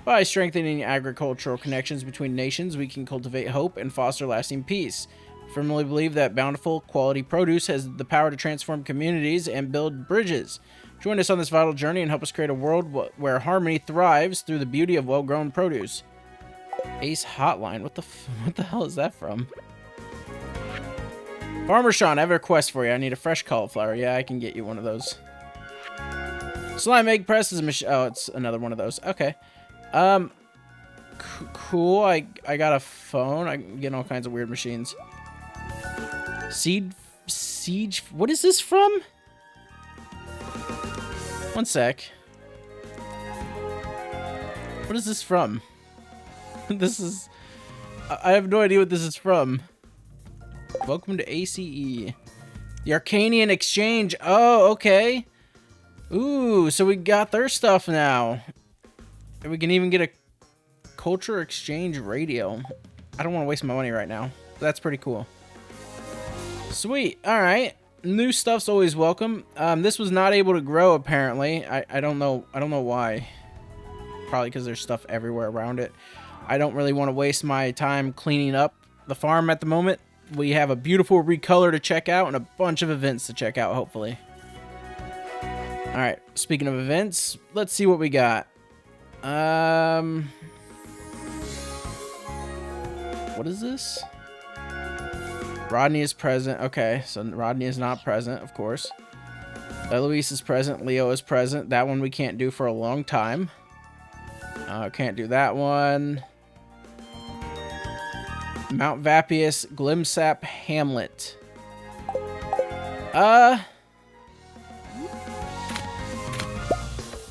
Speaker 1: By strengthening agricultural connections between nations, we can cultivate hope and foster lasting peace. We firmly believe that bountiful, quality produce has the power to transform communities and build bridges. Join us on this vital journey and help us create a world where harmony thrives through the beauty of well-grown produce. Ace Hotline? What the hell is that from? Farmer Sean, I have a request for you. I need a fresh cauliflower. Yeah, I can get you one of those. Slime Egg Press is a machine. Oh, it's another one of those. Okay. Cool. I got a phone. I'm getting all kinds of weird machines. Siege. What is this from? One sec. What is this from? This is... I have no idea what this is from. Welcome to ACE. The Arcanian Exchange. Oh, okay. Ooh, so we got their stuff now. And we can even get a Culture Exchange radio. I don't want to waste my money right now. That's pretty cool. Sweet. All right. New stuff's always welcome. This was not able to grow apparently. I don't know why. Probably because there's stuff everywhere around it. I don't really want to waste my time cleaning up the farm at the moment. We have a beautiful Recolor to check out and a bunch of events to check out, hopefully. All right. Speaking of events, let's see what we got. What is this? Rodney is present. Okay, so Rodney is not present, of course. Eloise is present. Leo is present. That one we can't do for a long time. Can't do that one. Mount Vapius, Glimsap, Hamlet.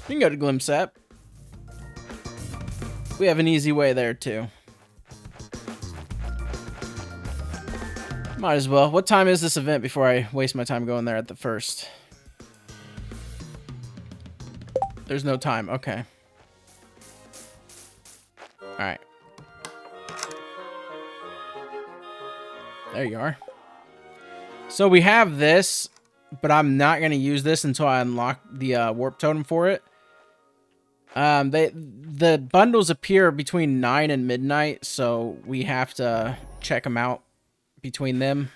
Speaker 1: We can go to Glimsap. We have an easy way there, too. Might as well. What time is this event before I waste my time going there at the first? There's no time. Okay. Alright. There you are. So we have this, but I'm not going to use this until I unlock the warp totem for it. The bundles appear between 9 and midnight, so we have to check them out between them.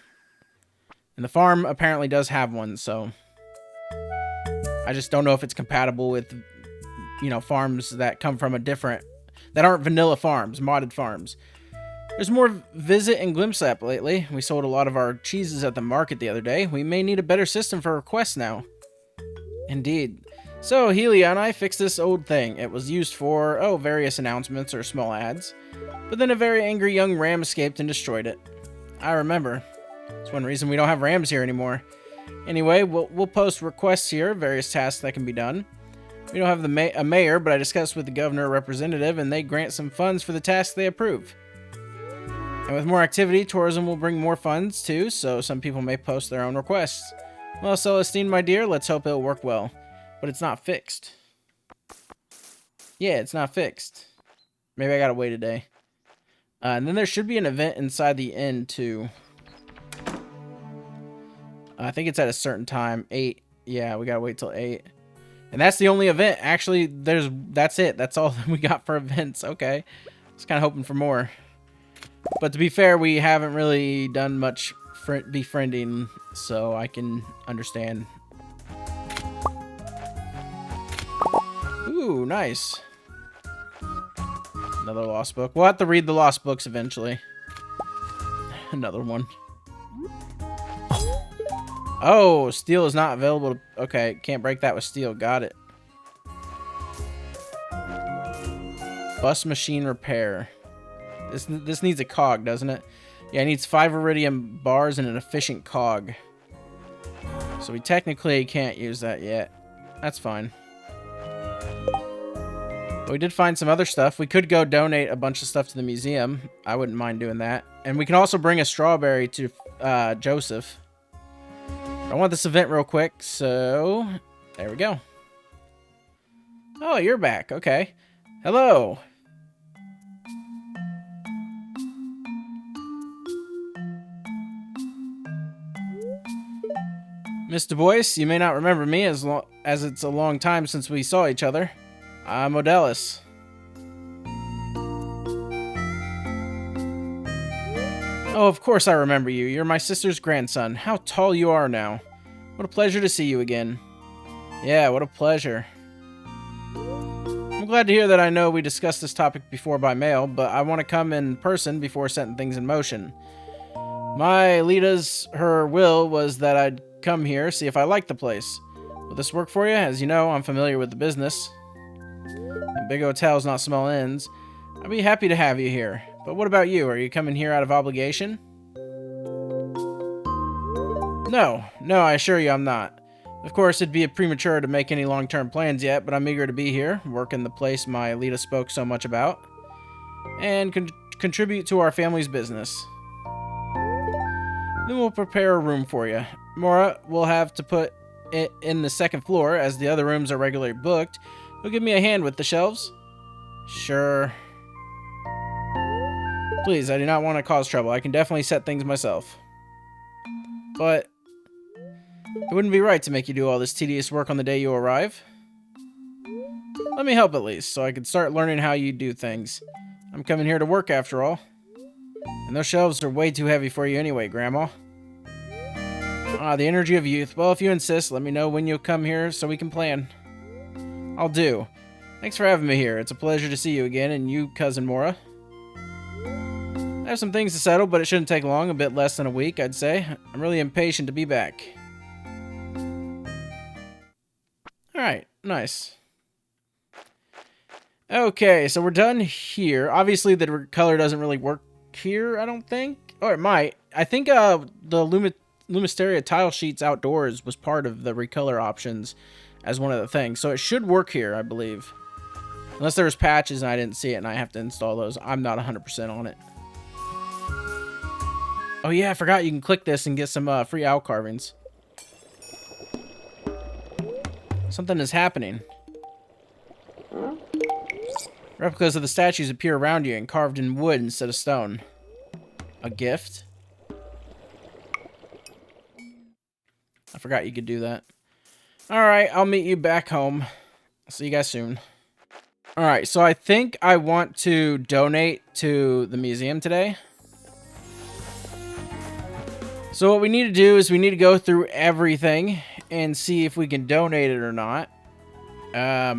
Speaker 1: And the farm apparently does have one, so I just don't know if it's compatible with, you know, farms that come from a different, that aren't vanilla farms, modded farms. There's more Visit and Glimpse app lately. We sold a lot of our cheeses at the market the other day. We may need a better system for requests now. Indeed. So, Helia and I fixed this old thing. It was used for, various announcements or small ads. But then a very angry young ram escaped and destroyed it. I remember. It's one reason we don't have rams here anymore. Anyway, we'll post requests here, various tasks that can be done. We don't have a mayor, but I discussed with the governor or representative, and they grant some funds for the tasks they approve. And with more activity, tourism will bring more funds too, so some people may post their own requests. Well, Celestine, my dear, let's hope it'll work well. But it's not fixed. Yeah, it's not fixed. Maybe I gotta wait a day. And then there should be an event inside the inn too. I think it's at a certain time. 8. Yeah, we gotta wait till 8. And that's the only event. Actually, that's it. That's all we got for events. Okay. I was kind of hoping for more. But to be fair, we haven't really done much befriending, so I can understand. Ooh, nice. Another lost book. We'll have to read the lost books eventually. Another one. Oh, steel is not available. Okay, can't break that with steel. Got it. Bus machine repair. This needs a cog, doesn't it? Yeah, it needs 5 iridium bars and an efficient cog. So we technically can't use that yet. That's fine. But we did find some other stuff. We could go donate a bunch of stuff to the museum. I wouldn't mind doing that. And we can also bring a strawberry to Joseph. I want this event real quick, so there we go. Oh, you're back. Okay. Hello. Mr. Boyce, you may not remember me as it's a long time since we saw each other. I'm Odellis. Oh, of course I remember you. You're my sister's grandson. How tall you are now. What a pleasure to see you again. Yeah, what a pleasure. I'm glad to hear that. I know we discussed this topic before by mail, but I want to come in person before setting things in motion. My Lita's, her will was that I'd come here, see if I like the place. Will this work for you? As you know, I'm familiar with the business. And big hotels, not small inns. I'd be happy to have you here. But what about you? Are you coming here out of obligation? No, I assure you I'm not. Of course, it'd be premature to make any long-term plans yet, but I'm eager to be here, work in the place my Lita spoke so much about, and contribute to our family's business. Then we'll prepare a room for you. Mora will have to put it in the second floor, as the other rooms are regularly booked. You'll give me a hand with the shelves? Sure. Please, I do not want to cause trouble. I can definitely set things myself. But it wouldn't be right to make you do all this tedious work on the day you arrive. Let me help at least, so I can start learning how you do things. I'm coming here to work after all. And those shelves are way too heavy for you anyway, Grandma. Ah, the energy of youth. Well, if you insist, let me know when you'll come here so we can plan. I'll do. Thanks for having me here. It's a pleasure to see you again, and you, Cousin Mora. I have some things to settle, but it shouldn't take long. A bit less than a week, I'd say. I'm really impatient to be back. Alright, nice. Okay, so we're done here. Obviously, the Recolor doesn't really work here, I don't think. Or it might. I think the Lumisteria tile sheets outdoors was part of the Recolor options as one of the things. So it should work here, I believe. Unless there was patches and I didn't see it and I have to install those. I'm not 100% on it. Oh yeah, I forgot you can click this and get some free owl carvings. Something is happening. Replicas of the statues appear around you and carved in wood instead of stone. A gift? I forgot you could do that. Alright, I'll meet you back home. I'll see you guys soon. Alright, so I think I want to donate to the museum today. So what we need to do is we need to go through everything and see if we can donate it or not. I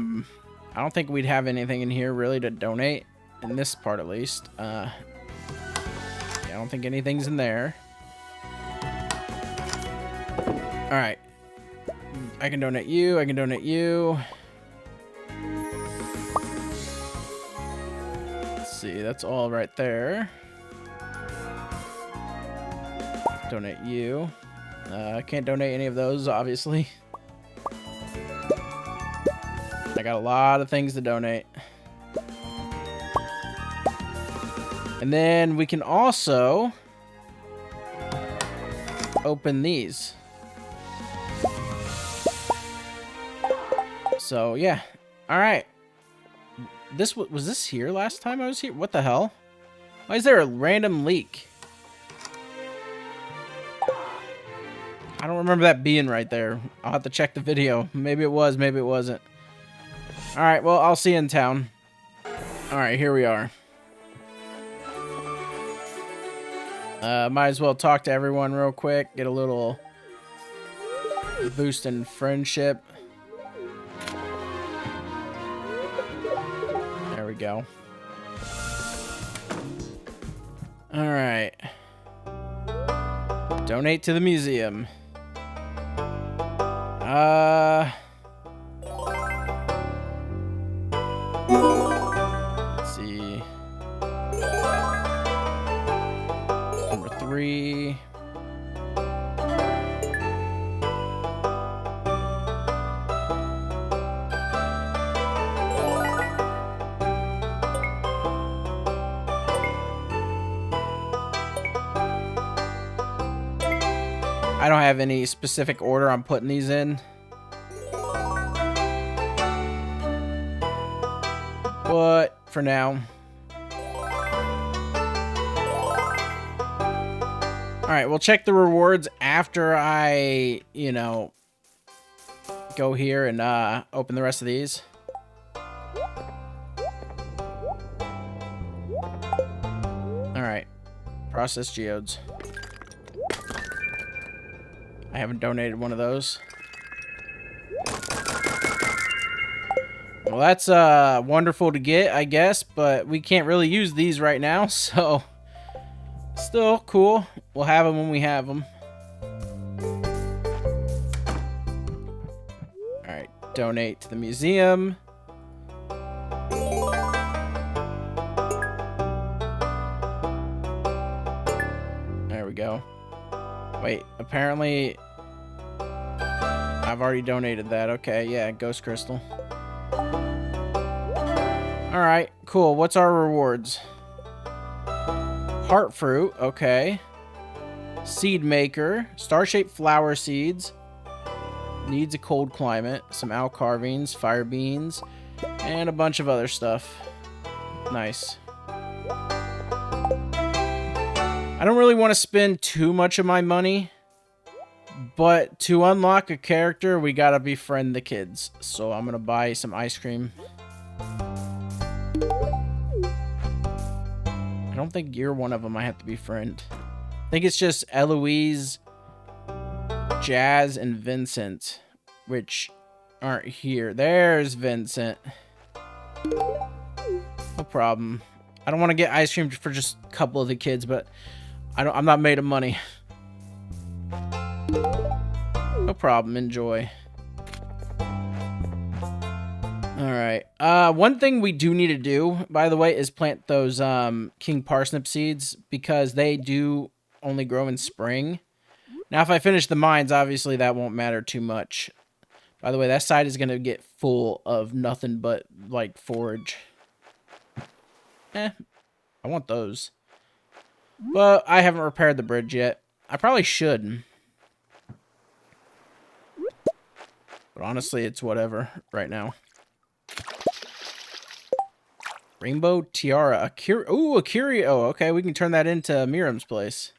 Speaker 1: don't think we'd have anything in here really to donate, in this part at least. Yeah, I don't think anything's in there. Alright. I can donate you, I can donate you. Let's see, that's all right there. Donate you. I can't donate any of those, obviously. I got a lot of things to donate. And then we can also open these. So, yeah. All right. Was this here last time I was here? What the hell? Why is there a random leak? I don't remember that being right there. I'll have to check the video. Maybe it was, maybe it wasn't. All right, well, I'll see you in town. All right, here we are. Might as well talk to everyone real quick. Get a little boost in friendship. There we go. All right. Donate to the museum. Let's see. Number 3. I don't have any specific order I'm putting these in. But for now. Alright, we'll check the rewards after I, you know, go here and open the rest of these. Alright. Processed geodes. I haven't donated one of those. Well, that's wonderful to get, I guess, but we can't really use these right now, so still cool. We'll have them when we have them. All right, donate to the museum. There we go. Wait, apparently I've already donated that. Okay, yeah, ghost crystal. Alright, cool. What's our rewards? Heart fruit, okay. Seed maker. Star-shaped flower seeds. Needs a cold climate. Some owl carvings, fire beans, and a bunch of other stuff. Nice. I don't really want to spend too much of my money, but to unlock a character, we gotta befriend the kids. So I'm gonna buy some ice cream. I don't think you're one of them I have to befriend. I think it's just Eloise, Jazz, and Vincent, which aren't here. There's Vincent. No problem. I don't want to get ice cream for just a couple of the kids, but I'm not made of money. No problem. Enjoy. Alright. One thing we do need to do, by the way, is plant those king parsnip seeds, because they do only grow in spring. Now, if I finish the mines, obviously that won't matter too much. By the way, that side is going to get full of nothing but, like, forage. I want those. But I haven't repaired the bridge yet. I probably should. But honestly, it's whatever right now. Rainbow tiara. Ooh, a curio. Okay, we can turn that into Miriam's place.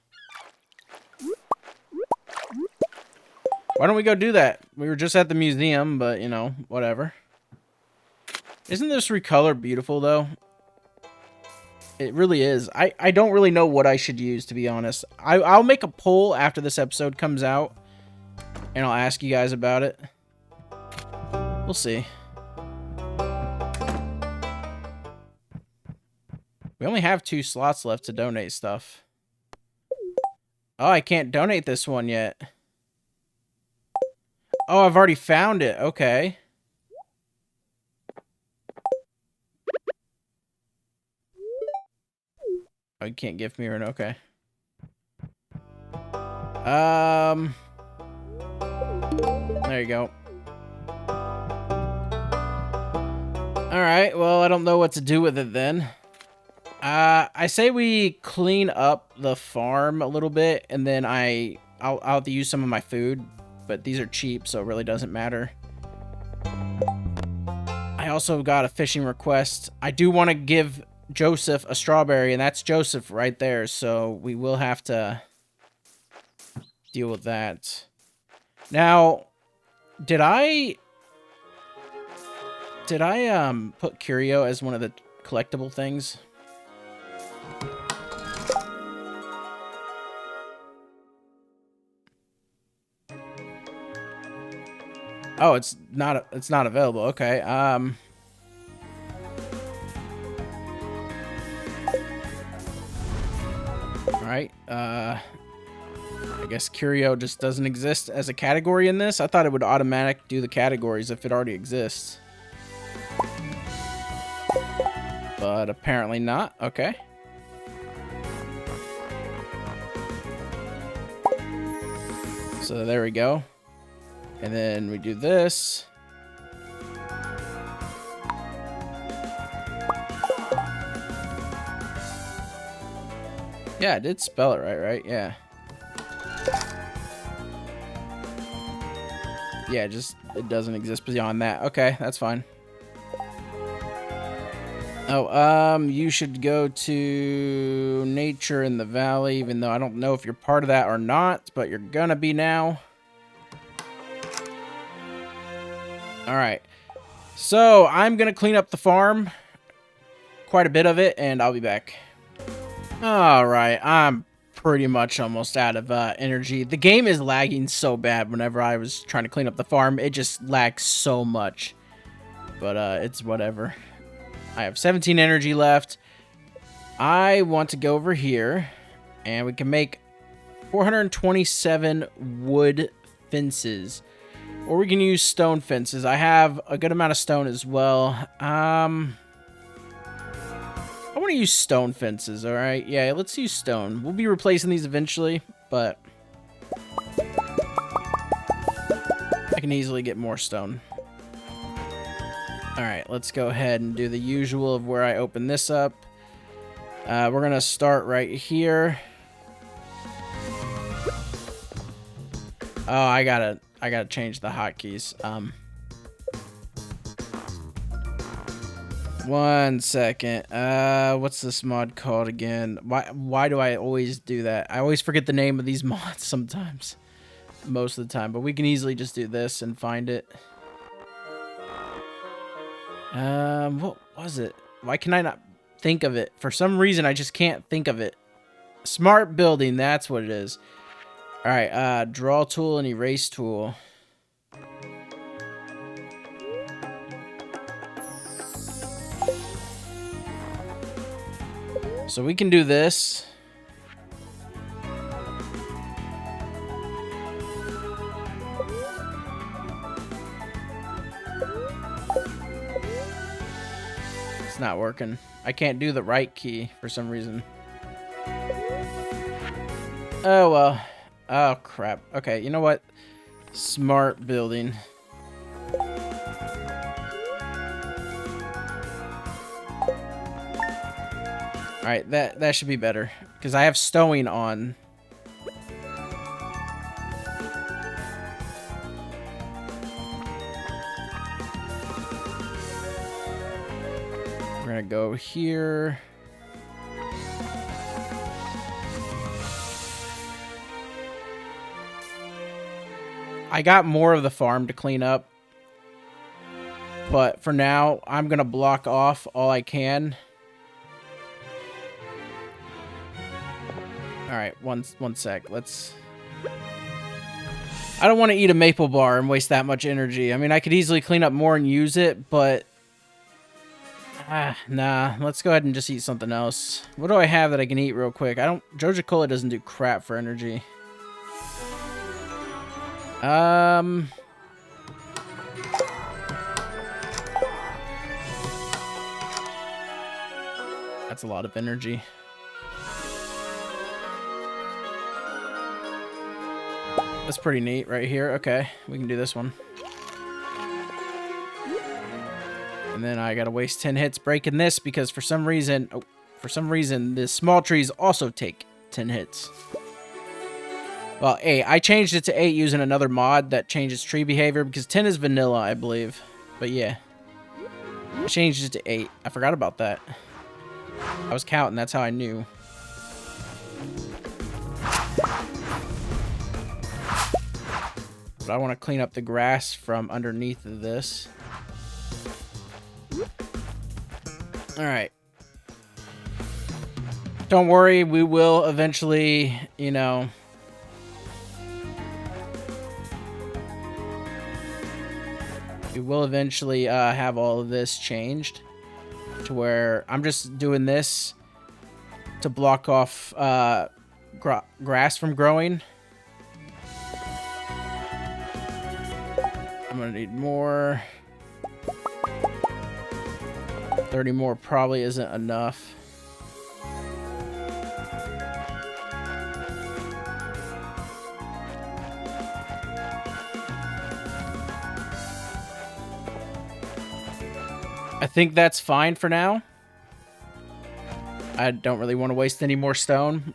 Speaker 1: Why don't we go do that? We were just at the museum, but, you know, whatever. Isn't this Recolor beautiful, though? It really is. I don't really know what I should use, to be honest. I'll make a poll after this episode comes out, and I'll ask you guys about it. We'll see. We only have 2 slots left to donate stuff. Oh, I can't donate this one yet. Oh, I've already found it. Okay. Oh, you can't gift me an okay. There you go. Alright, well, I don't know what to do with it then. I say we clean up the farm a little bit, and then I'll have to use some of my food, but these are cheap, so it really doesn't matter. I also got a fishing request. I do want to give Joseph a strawberry, and that's Joseph right there, so we will have to deal with that. Now, did I put Curio as one of the collectible things? Oh, it's not available. Okay. All right. I guess Curio just doesn't exist as a category in this. I thought it would automatic do the categories if it already exists. But apparently not. Okay. So there we go. And then we do this. Yeah, I did spell it right? Yeah. Yeah, just it doesn't exist beyond that. Okay, that's fine. Oh, you should go to nature in the valley, even though I don't know if you're part of that or not, but you're gonna be now. Alright, so I'm gonna clean up the farm, quite a bit of it, and I'll be back. Alright, I'm pretty much almost out of energy. The game is lagging so bad whenever I was trying to clean up the farm. It just lags so much, but it's whatever. I have 17 energy left. I want to go over here, and we can make 427 wood fences. Or we can use stone fences. I have a good amount of stone as well. I want to use stone fences, alright? Yeah, let's use stone. We'll be replacing these eventually, but I can easily get more stone. Alright, let's go ahead and do the usual of where I open this up. We're going to start right here. Oh, I gotta change the hotkeys. One second. What's this mod called again? Why do I always do that? I always forget the name of these mods sometimes. Most of the time, but we can easily just do this and find it. What was it? Why can I not think of it? For some reason, I just can't think of it. Smart building, that's what it is. Alright, draw tool and erase tool. So we can do this. It's not working. I can't do the right key for some reason. Oh, well. Oh, crap. Okay, you know what? Smart building. Alright, that should be better. Because I have stowing on. We're gonna go here. I got more of the farm to clean up. But for now, I'm gonna block off all I can. Alright, one sec. Let's... I don't want to eat a maple bar and waste that much energy. I mean, I could easily clean up more and use it, but... nah. Let's go ahead and just eat something else. What do I have that I can eat real quick? Joja Cola doesn't do crap for energy. That's a lot of energy. That's pretty neat right here. Okay, we can do this one. And then I gotta waste 10 hits breaking this because for some reason, the small trees also take 10 hits. Well, 8. I changed it to 8 using another mod that changes tree behavior because 10 is vanilla, I believe. But yeah, I changed it to 8. I forgot about that. I was counting, that's how I knew. But I want to clean up the grass from underneath of this. Alright. Don't worry, we will eventually, you know... We will eventually have all of this changed to where I'm just doing this to block off grass from growing. I'm gonna need more. 30 more probably isn't enough. I think that's fine for now. I don't really want to waste any more stone.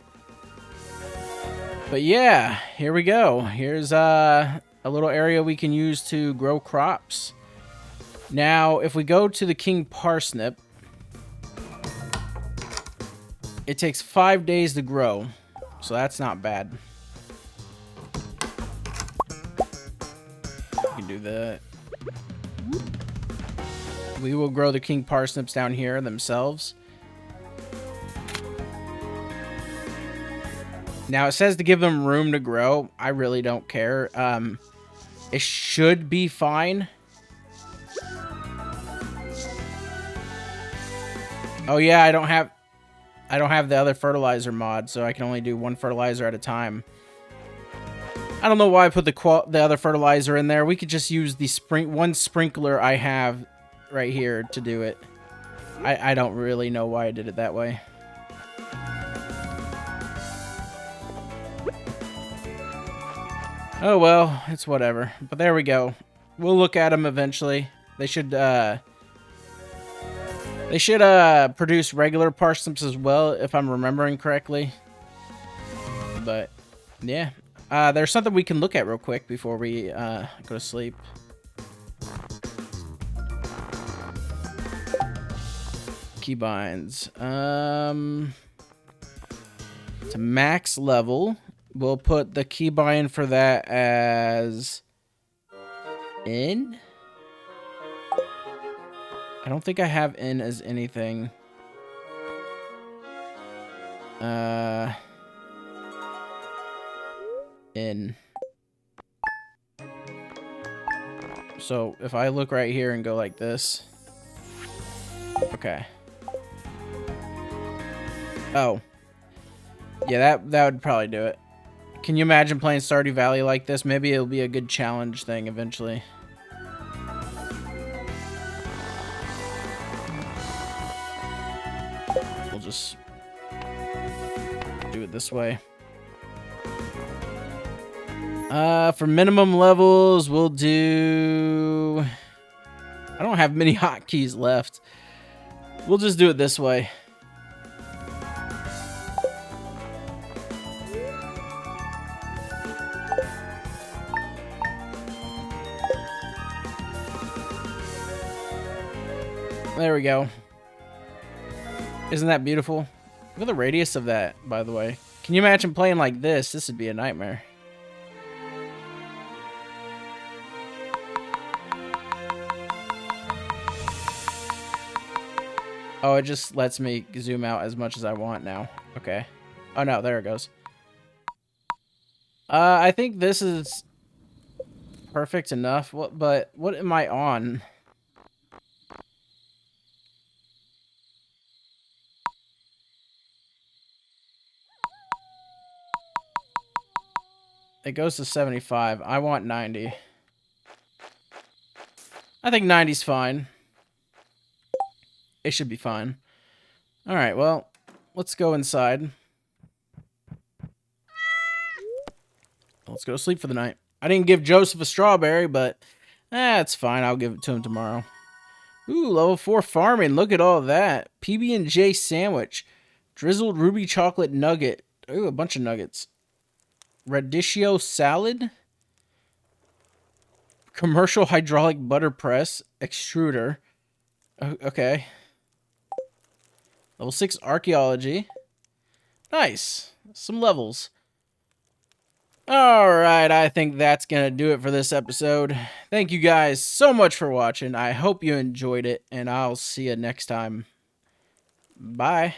Speaker 1: But yeah, here we go. Here's a little area we can use to grow crops. Now, if we go to the King Parsnip, it takes 5 days to grow, so that's not bad. We can do that. We will grow the King Parsnips down here themselves. Now, it says to give them room to grow. I really don't care. It should be fine. Oh yeah, I don't have the other fertilizer mod, so I can only do one fertilizer at a time. I don't know why I put the other fertilizer in there. We could just use the one sprinkler I have right here to do it. I don't really know why I did it that way. Oh well, it's whatever. But there we go. We'll look at them eventually. They should produce regular parsnips as well, if I'm remembering correctly. But yeah, there's something we can look at real quick before we go to sleep. Keybinds. To max level, we'll put the keybind for that as N. I don't think I have N as anything. N. So if I look right here and go like this. Okay. Oh. Yeah, that would probably do it. Can you imagine playing Stardew Valley like this? Maybe it'll be a good challenge thing eventually. We'll just do it this way. For minimum levels, we'll do... I don't have many hotkeys left. We'll just do it this way. There we go. Isn't that beautiful? Look at the radius of that, by the way. Can you imagine playing like this? This would be a nightmare. Oh, it just lets me zoom out as much as I want now. Okay. Oh no, there it goes. I think this is perfect enough. But what am I on? It goes to 75. I want 90. I think 90's fine. It should be fine. All right, well, let's go inside. Let's go to sleep for the night. I didn't give Joseph a strawberry, but it's fine. I'll give it to him tomorrow. Ooh, level 4 farming. Look at all that. PB&J sandwich. Drizzled ruby chocolate nugget. Ooh, a bunch of nuggets. Radicchio salad. Commercial hydraulic butter press. Extruder. Okay. Level 6 archaeology. Nice. Some levels. Alright, I think that's going to do it for this episode. Thank you guys so much for watching. I hope you enjoyed it, and I'll see you next time. Bye.